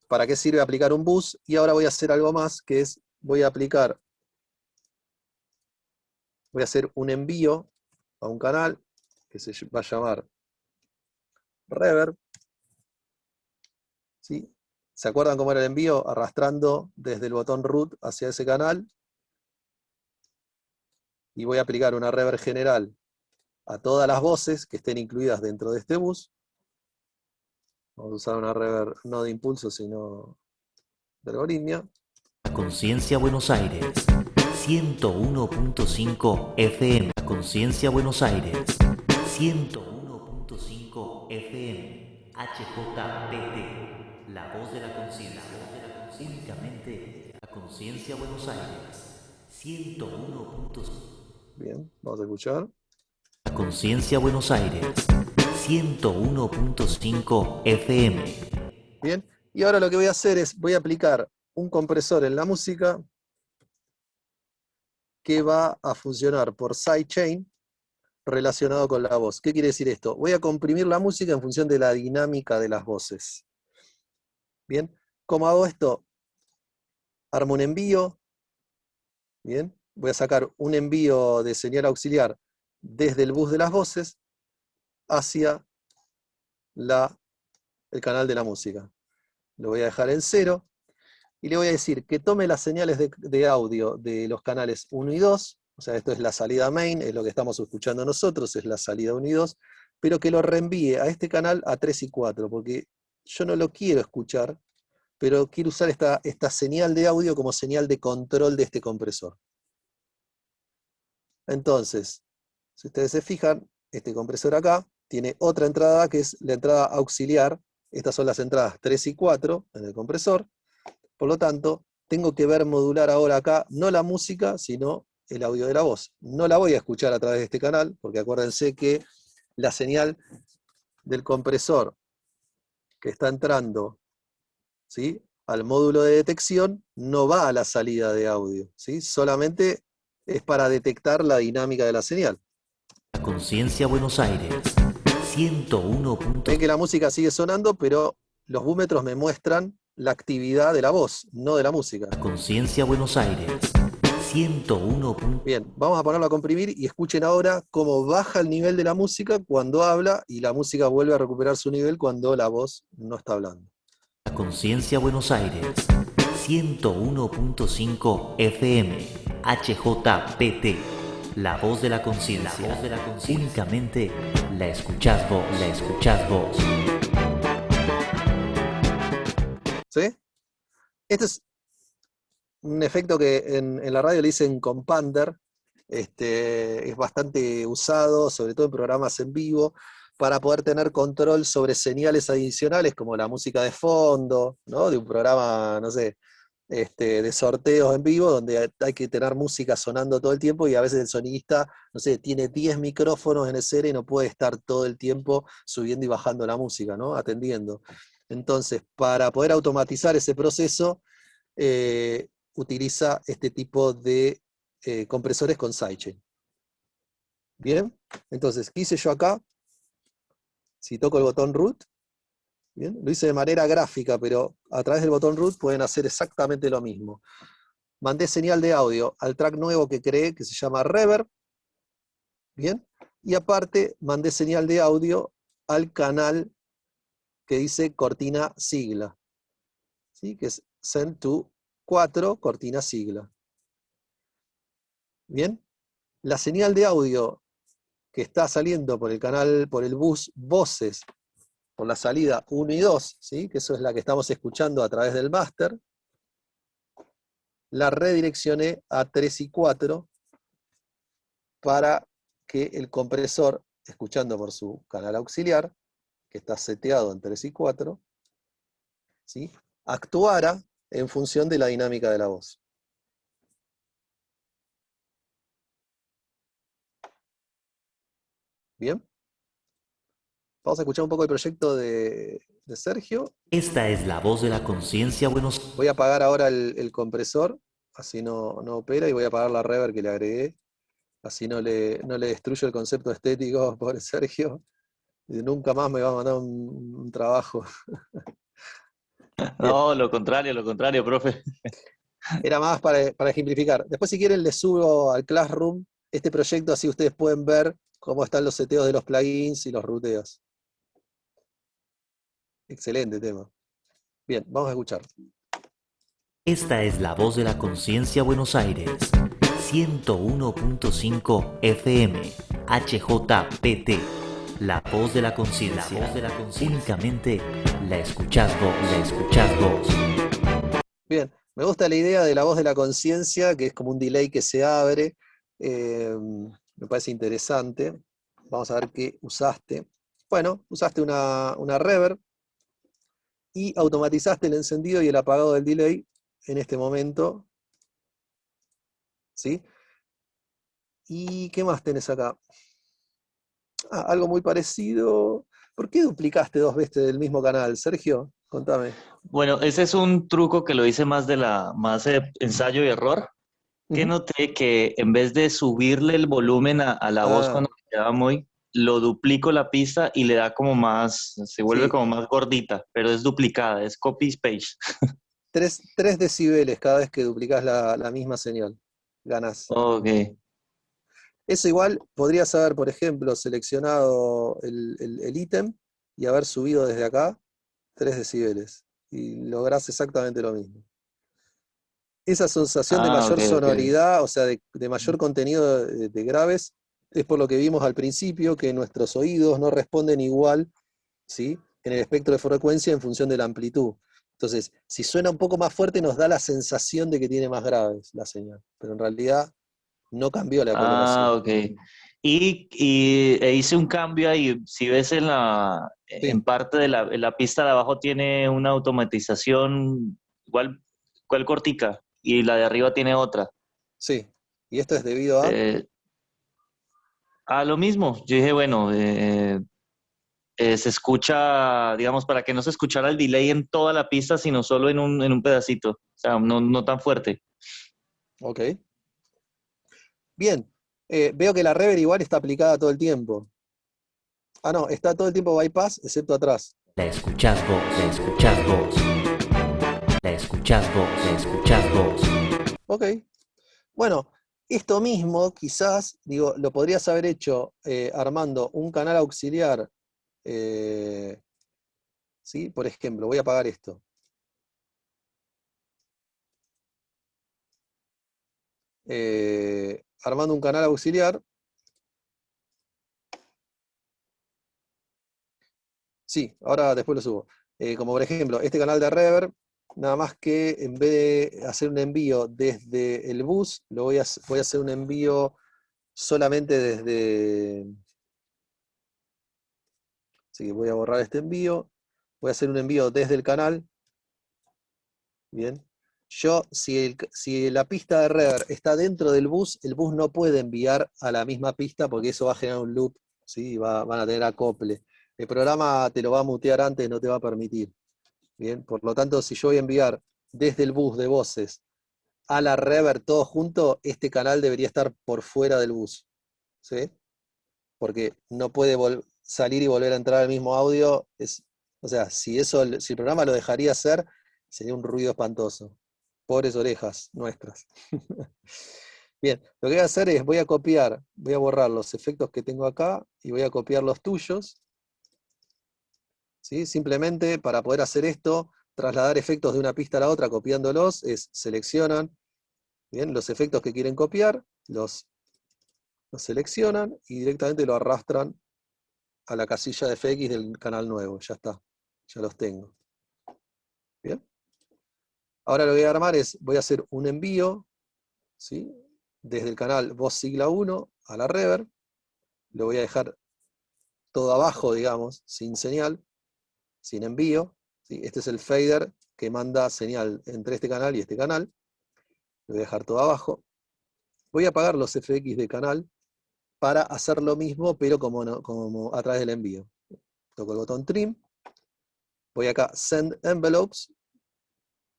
para qué sirve aplicar un bus, y ahora voy a hacer algo más, que es, voy a hacer un envío a un canal, que se va a llamar Reverb. ¿Sí? ¿Se acuerdan cómo era el envío? Arrastrando desde el botón root hacia ese canal. Y voy a aplicar una reverb general a todas las voces que estén incluidas dentro de este bus. Vamos a usar una reverb no de impulso, sino de algoritmia. Conciencia Buenos Aires, 101.5 FM. Conciencia Buenos Aires, 101.5 FM. HJPT, la voz de la conciencia. Únicamente a Conciencia Buenos Aires, 101.5. Bien, vamos a escuchar. Conciencia Buenos Aires, 101.5 FM. Bien, y ahora lo que voy a hacer es, voy a aplicar un compresor en la música que va a funcionar por sidechain relacionado con la voz. ¿Qué quiere decir esto? Voy a comprimir la música en función de la dinámica de las voces. Bien, ¿cómo hago esto? Armo un envío. Bien, voy a sacar un envío de señal auxiliar desde el bus de las voces hacia el canal de la música. Lo voy a dejar en 0 y le voy a decir que tome las señales de audio de los canales 1 y 2, o sea, esto es la salida main, es lo que estamos escuchando nosotros, es la salida 1 y 2, pero que lo reenvíe a este canal a 3 y 4, porque yo no lo quiero escuchar, pero quiero usar esta señal de audio como señal de control de este compresor. Entonces, si ustedes se fijan, este compresor acá tiene otra entrada que es la entrada auxiliar. Estas son las entradas 3 y 4 en el compresor. Por lo tanto, tengo que ver modular ahora acá, no la música, sino el audio de la voz. No la voy a escuchar a través de este canal, porque acuérdense que la señal del compresor que está entrando, ¿sí?, al módulo de detección no va a la salida de audio, ¿sí? Solamente es para detectar la dinámica de la señal. Conciencia Buenos Aires, 101. Ven que la música sigue sonando, pero los búmetros me muestran la actividad de la voz, no de la música. Conciencia Buenos Aires, 101. Bien, vamos a ponerlo a comprimir y escuchen ahora cómo baja el nivel de la música cuando habla y la música vuelve a recuperar su nivel cuando la voz no está hablando. Conciencia Buenos Aires, 101.5 FM, HJPT, la voz de la conciencia. Únicamente la escuchás vos, ¿Sí? Este es un efecto que en la radio le dicen compander, es bastante usado, sobre todo en programas en vivo, para poder tener control sobre señales adicionales, como la música de fondo, ¿no?, de un programa, no sé, de sorteos en vivo, donde hay que tener música sonando todo el tiempo, y a veces el sonidista, no sé, tiene 10 micrófonos en escena y no puede estar todo el tiempo subiendo y bajando la música, ¿no?, atendiendo. Entonces, para poder automatizar ese proceso, utiliza este tipo de compresores con sidechain. Bien, entonces, ¿qué hice yo acá? Si toco el botón root, bien, lo hice de manera gráfica, pero a través del botón root pueden hacer exactamente lo mismo. Mandé señal de audio al track nuevo que creé, que se llama Reverb, bien, y aparte mandé señal de audio al canal que dice cortina sigla, ¿sí?, que es send to 4 cortina sigla. Bien, la señal de audio que está saliendo por el canal, por el bus voces, por la salida 1 y 2, ¿sí?, que eso es la que estamos escuchando a través del máster, la redireccioné a 3 y 4 para que el compresor, escuchando por su canal auxiliar, que está seteado en 3 y 4, ¿sí?, actuara en función de la dinámica de la voz. Bien. Vamos a escuchar un poco el proyecto de Sergio. Esta es la voz de la conciencia Buenos Aires. Voy a apagar ahora el compresor, así no opera, y voy a apagar la reverb que le agregué, así no le destruyo el concepto estético, pobre Sergio, y nunca más me va a mandar un trabajo. No, lo contrario, profe. Era más para ejemplificar. Después, si quieren, les subo al Classroom este proyecto, así ustedes pueden ver cómo están los seteos de los plugins y los ruteos. Excelente tema. Bien, vamos a escuchar. Esta es la voz de la conciencia Buenos Aires, 101.5 FM, HJPT, la voz de la conciencia. Únicamente la escuchás vos. Bien, me gusta la idea de la voz de la conciencia, que es como un delay que se abre. Me parece interesante. Vamos a ver qué usaste. Bueno, usaste una reverb y automatizaste el encendido y el apagado del delay en este momento. ¿Sí? ¿Y qué más tenés acá? Algo muy parecido. ¿Por qué duplicaste 2 veces del mismo canal, Sergio? Contame. Bueno, ese es un truco que lo hice más ensayo y error. Que noté que en vez de subirle el volumen a la voz cuando me quedaba lo duplico la pista y le da como más, se vuelve como más gordita, pero es duplicada, es copy paste. 3 decibeles cada vez que duplicas la misma señal. Ganás. Ok. Eso igual podrías haber, por ejemplo, seleccionado el ítem y haber subido desde acá 3 decibeles. Y lográs exactamente lo mismo. Esa sensación de mayor sonoridad, o sea, de mayor contenido de graves, es por lo que vimos al principio, que nuestros oídos no responden igual, ¿sí?, en el espectro de frecuencia en función de la amplitud. Entonces, si suena un poco más fuerte, nos da la sensación de que tiene más graves la señal, pero en realidad no cambió la coloración. Ok. Y hice un cambio ahí. Si ves en parte de la pista de abajo tiene una automatización, igual ¿Cuál cortica? Y la de arriba tiene otra. Sí. ¿Y esto es debido a? Lo mismo. Yo dije, bueno, se escucha, digamos, para que no se escuchara el delay en toda la pista, sino solo en un pedacito. O sea, no tan fuerte. Ok. Bien. Veo que la reverb igual está aplicada todo el tiempo. Ah, no, está todo el tiempo bypass, excepto atrás. La escuchás vos, la escuchás vos. La escuchás vos, la escuchás vos. Ok. Bueno, esto mismo quizás, digo, lo podrías haber hecho armando un canal auxiliar. ¿Sí? Por ejemplo, voy a apagar esto. Armando un canal auxiliar. Sí, ahora después lo subo. Como por ejemplo, este canal de reverb, nada más que en vez de hacer un envío desde el bus, voy a hacer un envío solamente desde... Así que voy a borrar este envío. Voy a hacer un envío desde el canal. Bien. Si la pista de reverb está dentro del bus, el bus no puede enviar a la misma pista porque eso va a generar un loop, ¿sí? Van a tener acople. El programa te lo va a mutear antes, no te va a permitir. Bien. Por lo tanto, si yo voy a enviar desde el bus de voces a la reverb todo junto, este canal debería estar por fuera del bus. ¿Sí? Porque no puede salir y volver a entrar al mismo audio. O sea, si el programa lo dejaría hacer, sería un ruido espantoso. Pobres orejas nuestras. Bien, lo que voy a hacer es, voy a borrar los efectos que tengo acá y voy a copiar los tuyos. ¿Sí? Simplemente para poder hacer esto, trasladar efectos de una pista a la otra copiándolos, seleccionan, bien, los efectos que quieren copiar, los seleccionan y directamente lo arrastran a la casilla de FX del canal nuevo. Ya está, ya los tengo. Bien. Ahora lo que voy a armar voy a hacer un envío, ¿sí? Desde el canal voz sigla 1 a la reverb. Lo voy a dejar todo abajo, digamos, sin señal, sin envío. ¿Sí? Este es el fader que manda señal entre este canal y este canal. Lo voy a dejar todo abajo. Voy a apagar los FX de canal para hacer lo mismo, pero como a través del envío. Toco el botón Trim. Voy acá, Send Envelopes.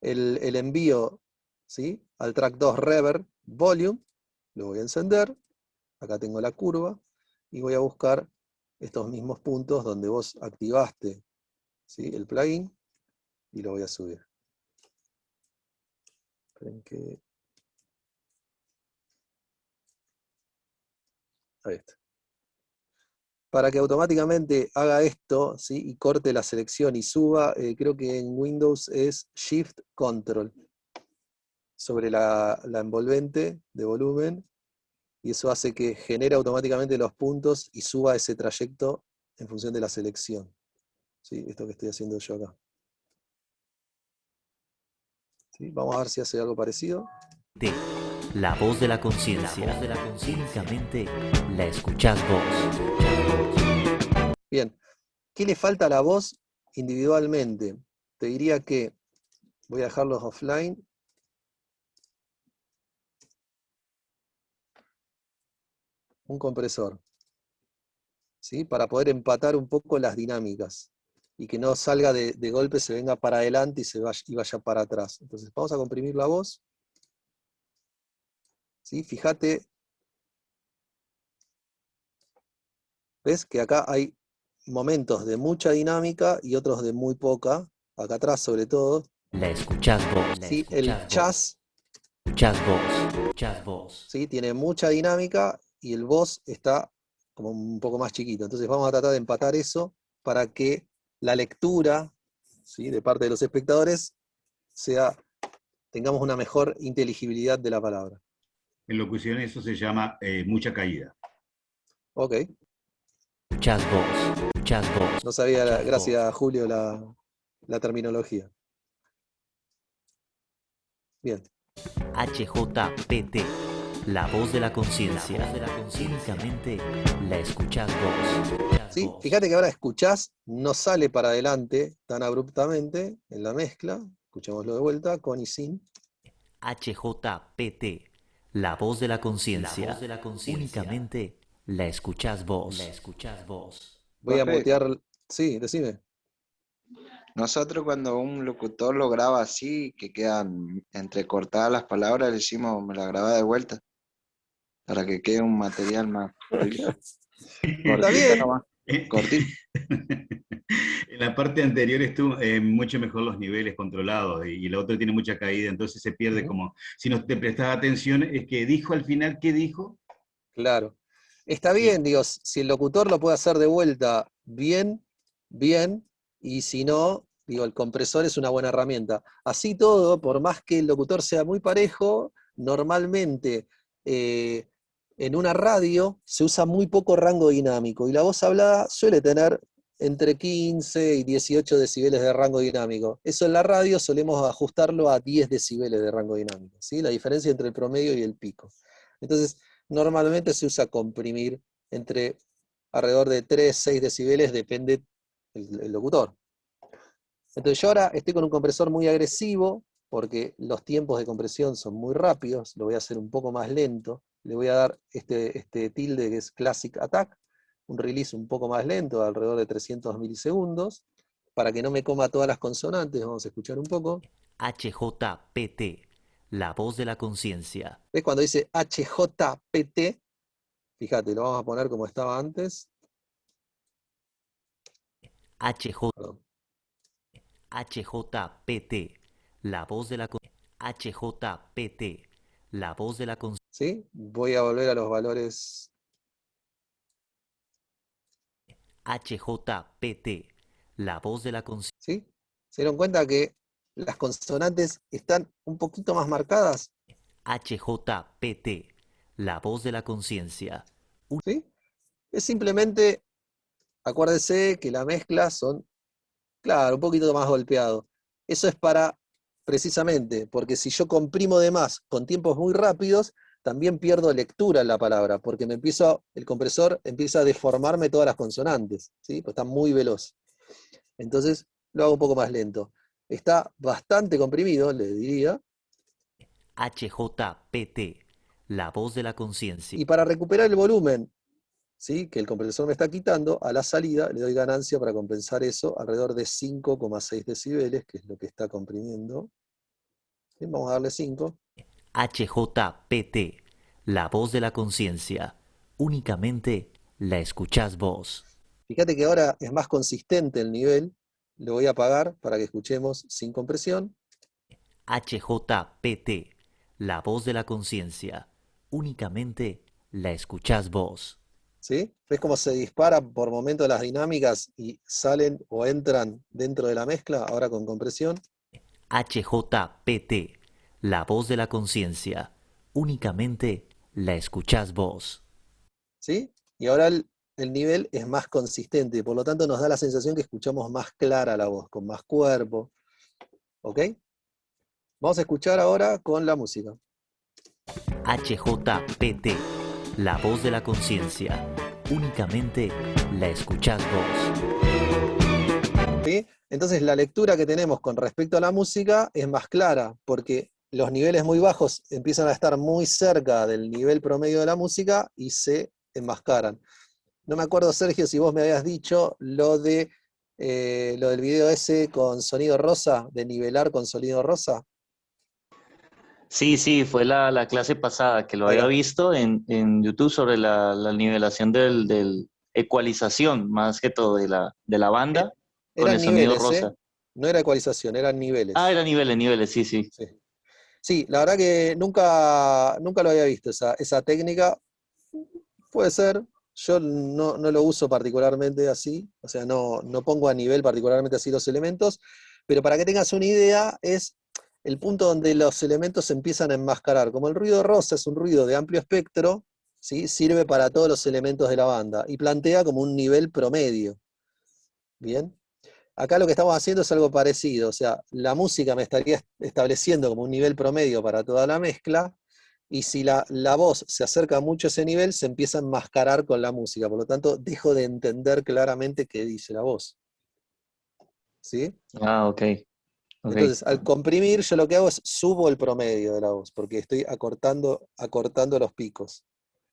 El envío, ¿sí? Al track 2 Reverb Volume. Lo voy a encender. Acá tengo la curva. Y voy a buscar estos mismos puntos donde vos activaste, ¿sí? El plugin. Y lo voy a subir. Esperen que... Ahí está. Para que automáticamente haga esto, ¿sí? Y corte la selección y suba, creo que en Windows es Shift Control sobre la envolvente de volumen, y eso hace que genere automáticamente los puntos y suba ese trayecto en función de la selección. ¿Sí? Esto que estoy haciendo yo acá. ¿Sí? Vamos a ver si hace algo parecido. La voz de la conciencia. Únicamente la escuchás vos. Bien. ¿Qué le falta a la voz individualmente? Te diría que voy a dejarlos offline. Un compresor, ¿sí? Para poder empatar un poco las dinámicas y que no salga de golpe, se venga para adelante y vaya para atrás. Entonces vamos a comprimir la voz. ¿Sí? Fíjate, ves que acá hay momentos de mucha dinámica y otros de muy poca, acá atrás sobre todo. La escuchás vos. Sí, el chas. Escuchás vos. ¿Sí? Tiene mucha dinámica y el voz está como un poco más chiquito. Entonces vamos a tratar de empatar eso para que la lectura, ¿sí? De parte de los espectadores tengamos una mejor inteligibilidad de la palabra. En locución eso se llama mucha caída. Ok. Escuchás vos. No sabía, gracias Julio, la terminología. Bien. HJPT, la voz de la conciencia. Únicamente la escuchás vos. ¿Sí? Fíjate que ahora escuchás, no sale para adelante tan abruptamente en la mezcla. Escuchémoslo de vuelta, con y sin. HJPT, la voz de la conciencia. Únicamente la escuchás vos. Voy a Profe, mutear. Sí, decime. nosotros cuando un locutor lo graba así, que quedan entrecortadas las palabras, le decimos, me la graba de vuelta, para que quede un material más prolijo. Está Cortito bien. nomás, cortito. En la parte anterior estuvo mucho mejor los niveles controlados y la otra tiene mucha caída, entonces se pierde como, si no te prestas atención, es que dijo al final, ¿qué dijo? Claro. Está Sí. bien, digo, si el locutor lo puede hacer de vuelta bien, bien, y si no, digo, el compresor es una buena herramienta. Así todo, por más que el locutor sea muy parejo, normalmente en una radio se usa muy poco rango dinámico, y la voz hablada suele tener entre 15 y 18 decibeles de rango dinámico. Eso en la radio solemos ajustarlo a 10 decibeles de rango dinámico, ¿sí? La diferencia entre el promedio y el pico. Entonces, normalmente se usa comprimir entre alrededor de 3, 6 decibeles, depende el locutor. Entonces yo ahora estoy con un compresor muy agresivo, porque los tiempos de compresión son muy rápidos, lo voy a hacer un poco más lento, le voy a dar este tilde que es Classic Attack, un release un poco más lento, de alrededor de 300 milisegundos, para que no me coma todas las consonantes. Vamos a escuchar un poco. HJPT, la voz de la conciencia. ¿Ves cuando dice HJPT? Fíjate, lo vamos a poner como estaba antes. HJPT, la voz de la HJPT, la voz de la conciencia. ¿Sí? Voy a volver a los valores. HJPT, la voz de la conciencia. ¿Sí? ¿Se dieron cuenta que las consonantes están un poquito más marcadas? HJPT, la voz de la conciencia. ¿Sí? Es simplemente, acuérdese que la mezcla son, claro, un poquito más golpeado. Eso es para, precisamente, porque si yo comprimo de más con tiempos muy rápidos, también pierdo lectura en la palabra, porque el compresor empieza a deformarme todas las consonantes, ¿sí? Pues está muy veloz. Entonces lo hago un poco más lento. Está bastante comprimido, le diría. HJPT, la voz de la conciencia. Y para recuperar el volumen, ¿sí?, que el compresor me está quitando, a la salida le doy ganancia para compensar eso, alrededor de 5,6 decibeles, que es lo que está comprimiendo. Bien, vamos a darle 5. HJPT, la voz de la conciencia. Únicamente la escuchás vos. Fíjate que ahora es más consistente el nivel. Le voy a apagar para que escuchemos sin compresión. HJPT, la voz de la conciencia. Únicamente la escuchás vos. ¿Sí? ¿Ves cómo se dispara por momentos las dinámicas y salen o entran dentro de la mezcla, ahora con compresión? HJPT, la voz de la conciencia. Únicamente la escuchás vos. ¿Sí? Y ahora el nivel es más consistente, por lo tanto nos da la sensación que escuchamos más clara la voz, con más cuerpo. ¿Ok? Vamos a escuchar ahora con la música. HJPT, la voz de la conciencia. Únicamente la escuchás vos. ¿Sí? Entonces la lectura que tenemos con respecto a la música es más clara, porque los niveles muy bajos empiezan a estar muy cerca del nivel promedio de la música y se enmascaran. No me acuerdo, Sergio, si vos me habías dicho lo del video ese con sonido rosa, de nivelar con sonido rosa. Sí, fue la clase pasada que lo Ahí había va. visto en YouTube sobre la nivelación del ecualización, más que todo, de la banda con Eran el sonido niveles, rosa. No era ecualización, eran niveles. Ah, era niveles, sí. Sí, la verdad que nunca lo había visto, esa técnica. Puede ser, yo no lo uso particularmente así, o sea, no pongo a nivel particularmente así los elementos, pero para que tengas una idea, es el punto donde los elementos se empiezan a enmascarar. Como el ruido rosa es un ruido de amplio espectro, ¿sí?, sirve para todos los elementos de la banda, y plantea como un nivel promedio. Bien. Acá lo que estamos haciendo es algo parecido, o sea, la música me estaría estableciendo como un nivel promedio para toda la mezcla, y si la voz se acerca mucho a ese nivel, se empieza a enmascarar con la música, por lo tanto, dejo de entender claramente qué dice la voz. ¿Sí? Ah, ok. Ok. Entonces, al comprimir, yo lo que hago es subo el promedio de la voz, porque estoy acortando los picos.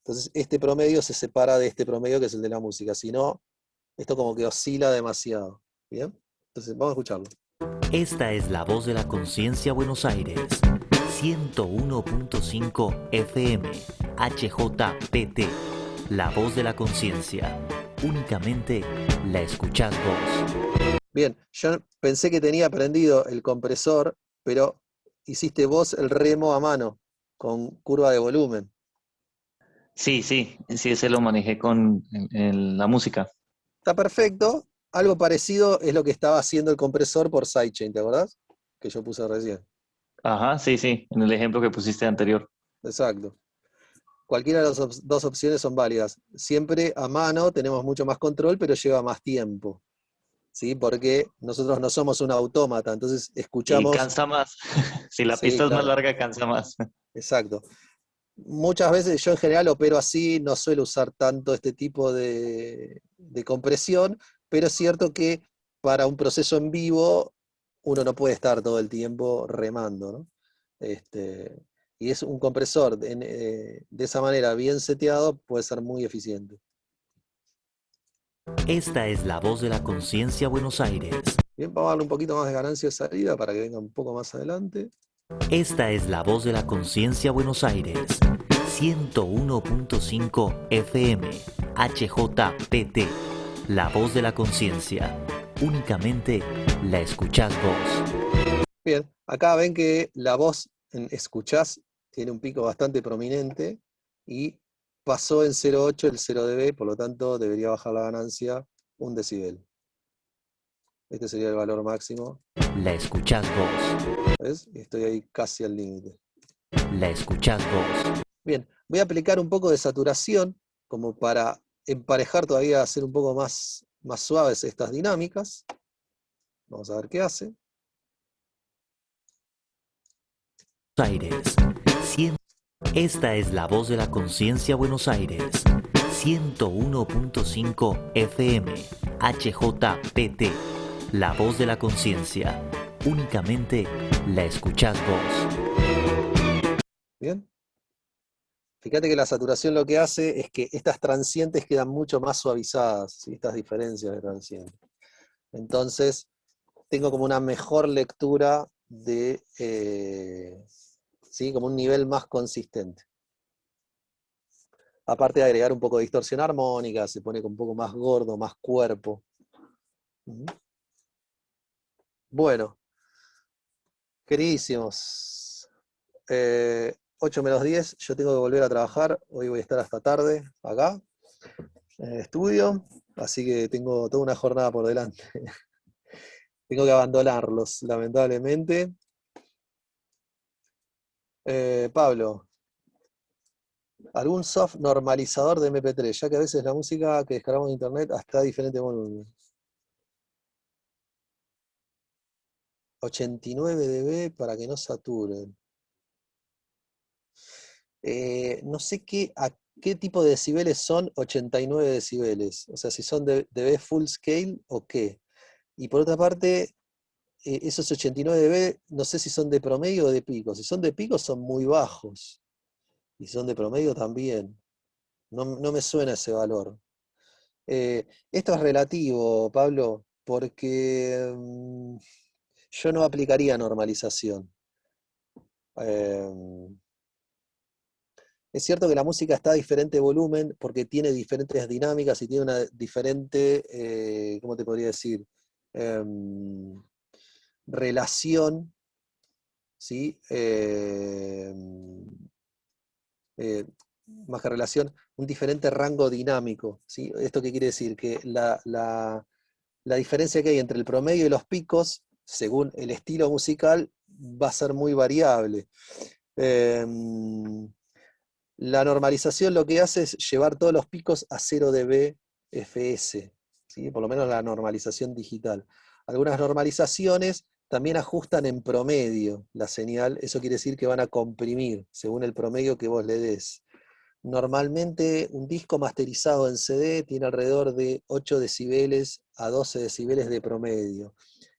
Entonces, este promedio se separa de este promedio que es el de la música. Si no, esto como que oscila demasiado. ¿Bien? Entonces, vamos a escucharlo. Esta es la voz de la conciencia Buenos Aires. 101.5 FM. HJPT. La voz de la conciencia. Únicamente la escuchás vos. Bien, yo pensé que tenía prendido el compresor, pero hiciste vos el remo a mano, con curva de volumen. Sí, ese lo manejé en la música. Está perfecto. Algo parecido es lo que estaba haciendo el compresor por sidechain, ¿te acordás? Que yo puse recién. Ajá, sí, en el ejemplo que pusiste anterior. Exacto. Cualquiera de las dos opciones son válidas. Siempre a mano tenemos mucho más control, pero lleva más tiempo. ¿Sí? Porque nosotros no somos un autómata, entonces Y escuchamos. cansa más. Si la Sí, pista es más claro. larga, cansa más. Exacto. Muchas veces yo en general opero así, no suelo usar tanto este tipo de compresión, pero es cierto que para un proceso en vivo uno no puede estar todo el tiempo remando, ¿no? Y es un compresor de esa manera bien seteado puede ser muy eficiente. Esta es la voz de la conciencia Buenos Aires. Bien, vamos a darle un poquito más de ganancia de salida para que venga un poco más adelante. Esta es la voz de la conciencia Buenos Aires. 101.5 FM. HJPT. La voz de la conciencia. Únicamente la escuchás vos. Bien, acá ven que la voz en escuchás tiene un pico bastante prominente y pasó en 0.8 el 0 dB, por lo tanto debería bajar la ganancia 1 decibel. Este sería el valor máximo. La escuchás vos. ¿Ves? Y estoy ahí casi al límite. La escuchás vos. Bien, voy a aplicar un poco de saturación como para emparejar todavía, hacer un poco más suaves estas dinámicas. Vamos a ver qué hace. Aires. Esta es la voz de la conciencia Buenos Aires. 101.5 FM. HJPT. La voz de la conciencia. Únicamente la escuchás vos. Bien. Fíjate que la saturación lo que hace es que estas transientes quedan mucho más suavizadas, ¿sí? Estas diferencias de transientes. Entonces, tengo como una mejor lectura de, ¿sí? Como un nivel más consistente. Aparte de agregar un poco de distorsión armónica, se pone un poco más gordo, más cuerpo. Bueno, queridísimos, 8 menos 10, yo tengo que volver a trabajar, hoy voy a estar hasta tarde acá, en el estudio, así que tengo toda una jornada por delante. Tengo que abandonarlos, lamentablemente. Pablo, ¿algún soft normalizador de MP3? Ya que a veces la música que descargamos de internet está a diferente volumen. 89 dB para que no saturen. No sé a qué tipo de decibeles son 89 decibeles. O sea, si son dB full scale o qué. Y por otra parte, esos 89 dB, no sé si son de promedio o de pico. Si son de pico son muy bajos. Y si son de promedio también. No me suena ese valor. Esto es relativo, Pablo, porque yo no aplicaría normalización. Es cierto que la música está a diferente volumen porque tiene diferentes dinámicas y tiene una diferente, ¿cómo te podría decir? Relación, ¿sí? Más que relación, un diferente rango dinámico, ¿sí? ¿Esto qué quiere decir? Que la diferencia que hay entre el promedio y los picos, según el estilo musical, va a ser muy variable. La normalización lo que hace es llevar todos los picos a 0 dB fs, ¿sí? Por lo menos la normalización digital. Algunas normalizaciones también ajustan en promedio la señal, eso quiere decir que van a comprimir según el promedio que vos le des. Normalmente un disco masterizado en CD tiene alrededor de 8 decibeles a 12 decibeles de promedio.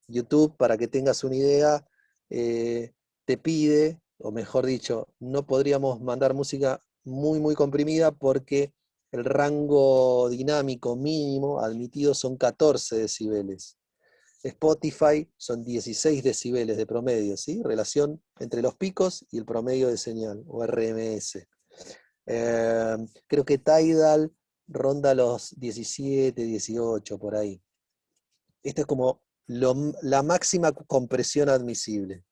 YouTube, para que tengas una idea, te pide, o mejor dicho, no podríamos mandar música muy, muy comprimida porque el rango dinámico mínimo admitido son 14 decibeles. Spotify son 16 decibeles de promedio, ¿sí? Relación entre los picos y el promedio de señal, o RMS. Creo que Tidal ronda los 17, 18, por ahí. Esto es como la máxima compresión admisible.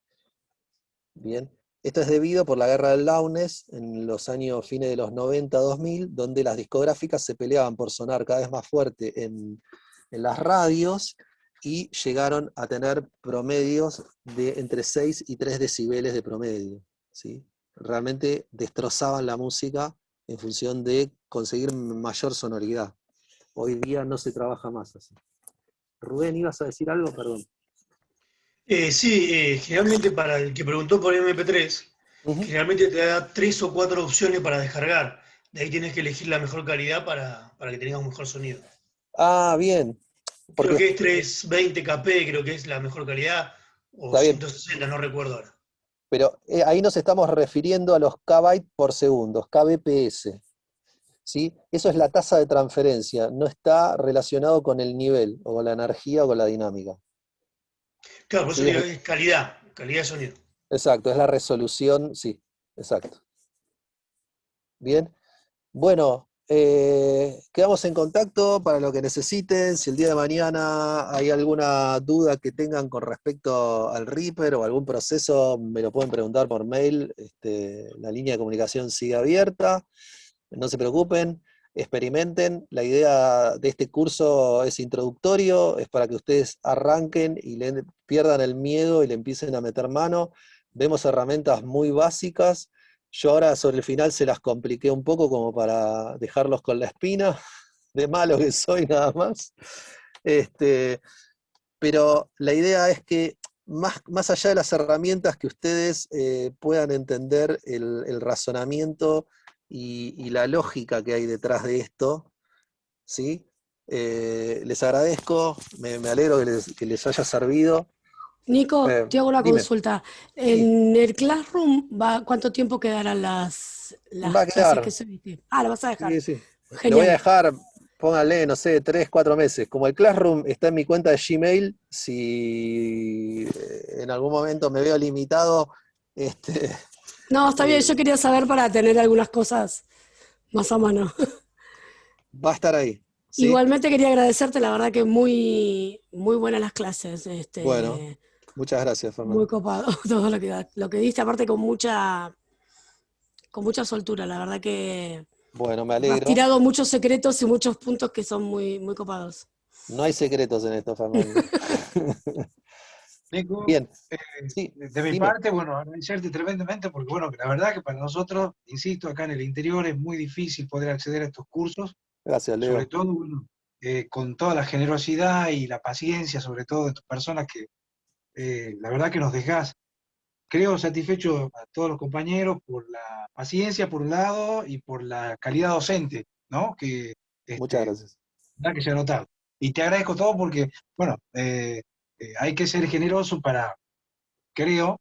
Bien. Esto es debido por la guerra del loudness en los años fines de los 90-2000, donde las discográficas se peleaban por sonar cada vez más fuerte en las radios y llegaron a tener promedios de entre 6 y 3 decibeles de promedio, ¿sí? Realmente destrozaban la música en función de conseguir mayor sonoridad. Hoy día no se trabaja más así. Rubén, ¿ibas a decir algo? Perdón. Sí, generalmente para el que preguntó por MP3, generalmente te da 3 o 4 opciones para descargar. De ahí tienes que elegir la mejor calidad para que tengas un mejor sonido. Ah, bien. Creo que es 320 kp, creo que es la mejor calidad, o 160, no recuerdo ahora. Pero ahí nos estamos refiriendo a los kbytes por segundo, kbps. ¿Sí? Eso es la tasa de transferencia, no está relacionado con el nivel, o con la energía, o con la dinámica. Claro, por eso digo, es calidad de sonido. Exacto, es la resolución, sí, exacto. Bien, bueno, quedamos en contacto para lo que necesiten. Si el día de mañana hay alguna duda que tengan con respecto al Reaper o algún proceso, me lo pueden preguntar por mail. La línea de comunicación sigue abierta. No se preocupen, experimenten. La idea de este curso es introductorio, es para que ustedes arranquen y pierdan el miedo y le empiecen a meter mano. Vemos herramientas muy básicas. Yo ahora sobre el final se las compliqué un poco como para dejarlos con la espina, de malo que soy nada más. Pero la idea es que más allá de las herramientas, que ustedes puedan entender el razonamiento y la lógica que hay detrás de esto, ¿sí? Les agradezco, me alegro que les haya servido. Nico, te hago una dime. consulta. En el Classroom, ¿cuánto tiempo quedarán las Va a clases quedar. que subiste? Ah, ¿lo vas a dejar? Sí, sí. Genial. Lo voy a dejar, pónganle, no sé, 3, 4 meses. Como el Classroom está en mi cuenta de Gmail, si en algún momento me veo limitado, No, está bien, yo quería saber para tener algunas cosas más a mano. va a estar ahí. ¿sí? Igualmente quería agradecerte, la verdad que muy, muy buenas las clases. Bueno, muchas gracias, Fernando. Muy copado todo lo que diste, aparte con mucha soltura, la verdad que bueno, me has alegro. tirado muchos secretos y muchos puntos que son muy, muy copados. No hay secretos en esto, Fernando. Nico, Bien. De mi parte, bueno, agradecerte tremendamente porque, bueno, la verdad que para nosotros, insisto, acá en el interior es muy difícil poder acceder a estos cursos. Gracias, Leo. Sobre todo, bueno, con toda la generosidad y la paciencia, sobre todo de tus personas que la verdad que nos dejás, creo, satisfecho a todos los compañeros por la paciencia por un lado y por la calidad docente, ¿no? Que, muchas gracias. ¿verdad? Que se ha notado. Y te agradezco todo porque, bueno, hay que ser generoso para, creo,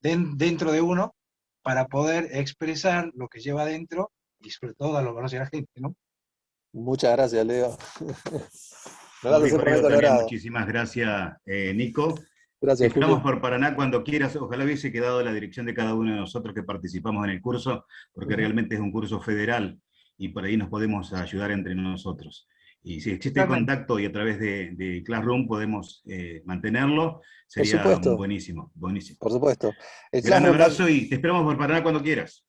dentro de uno, para poder expresar lo que lleva adentro y sobre todo a lo que conoce a la gente, ¿no? Muchas gracias, Leo. Me vas a Muy hacer poner cordial también, colorado. muchísimas gracias, Nico. Gracias, Te esperamos Julio. por Paraná cuando quieras. Ojalá hubiese quedado la dirección de cada uno de nosotros que participamos en el curso, porque realmente es un curso federal y por ahí nos podemos ayudar entre nosotros. Y si existe contacto y a través de Classroom podemos mantenerlo, sería buenísimo, buenísimo. Por supuesto. Gran abrazo y te esperamos por Paraná cuando quieras.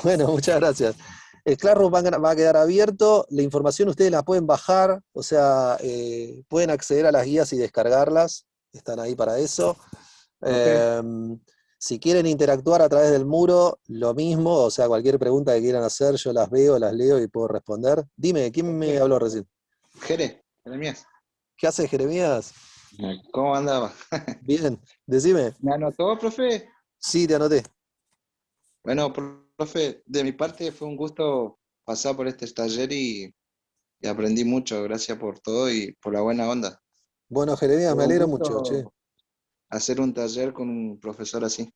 Bueno, muchas gracias. El Classroom va a quedar abierto, la información ustedes la pueden bajar, o sea, pueden acceder a las guías y descargarlas, están ahí para eso. Si quieren interactuar a través del muro, lo mismo, o sea, cualquier pregunta que quieran hacer, yo las veo, las leo y puedo responder. Dime, ¿quién me habló recién? Jeremías. ¿Qué hace Jeremías? ¿Cómo andaba? Bien, decime. ¿Me anotó, profe? Sí, te anoté. Bueno, profe, de mi parte fue un gusto pasar por este taller y aprendí mucho. Gracias por todo y por la buena onda. Bueno, Jeremías, me alegro mucho, che. hacer un taller con un profesor así.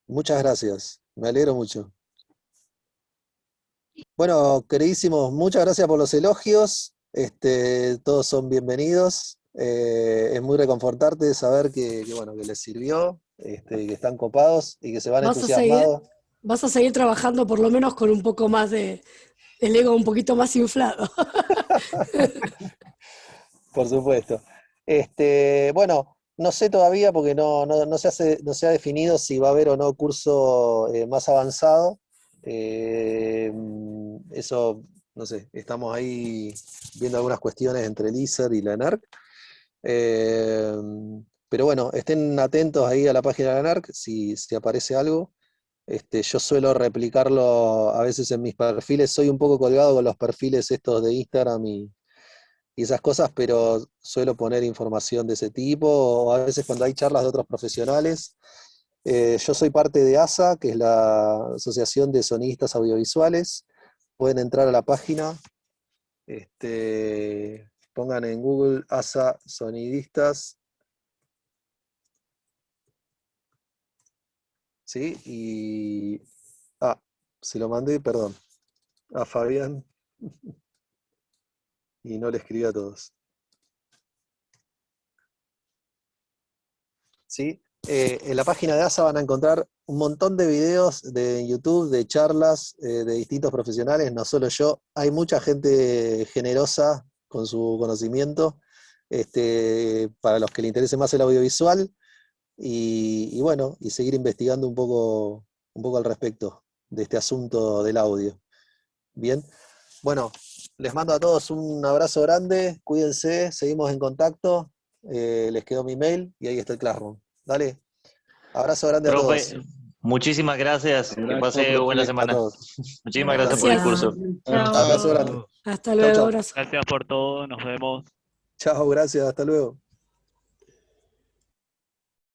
Muchas gracias, me alegro mucho. Bueno, queridísimos, muchas gracias por los elogios. Todos son bienvenidos. Es muy reconfortante saber bueno, que les sirvió, que están copados y que se van entusiasmados. Vas a seguir trabajando por lo menos con un poco más del ego un poquito más inflado. Por supuesto. Bueno, no sé todavía porque no se ha definido si va a haber o no curso más avanzado. Eso, no sé, estamos ahí viendo algunas cuestiones entre el ISER y la ENARC. Pero bueno, estén atentos ahí a la página de la ENARC si aparece algo. Yo suelo replicarlo a veces en mis perfiles, soy un poco colgado con los perfiles estos de Instagram y esas cosas, pero suelo poner información de ese tipo, o a veces cuando hay charlas de otros profesionales. Yo soy parte de ASA, que es la Asociación de Sonidistas Audiovisuales. Pueden entrar a la página, pongan en Google ASA Sonidistas. ¿Sí? Y... se lo mandé, perdón, a Fabián. Y no le escribí a todos. ¿Sí? En la página de ASA van a encontrar un montón de videos de YouTube, de charlas de distintos profesionales, no solo yo. Hay mucha gente generosa con su conocimiento, para los que le interese más el audiovisual, y bueno, y seguir investigando un poco al respecto de este asunto del audio. Bien, bueno, les mando a todos un abrazo grande, cuídense, seguimos en contacto, les quedó mi mail y ahí está el Classroom. Dale, abrazo grande a Profe, todos. muchísimas gracias. Que Abrazo, pase profe, buena a semana. todos. Muchísimas gracias por el curso. Abrazo grande. Hasta luego, Chau, chau. abrazo. Gracias por todo, nos vemos. Chao, gracias, hasta luego.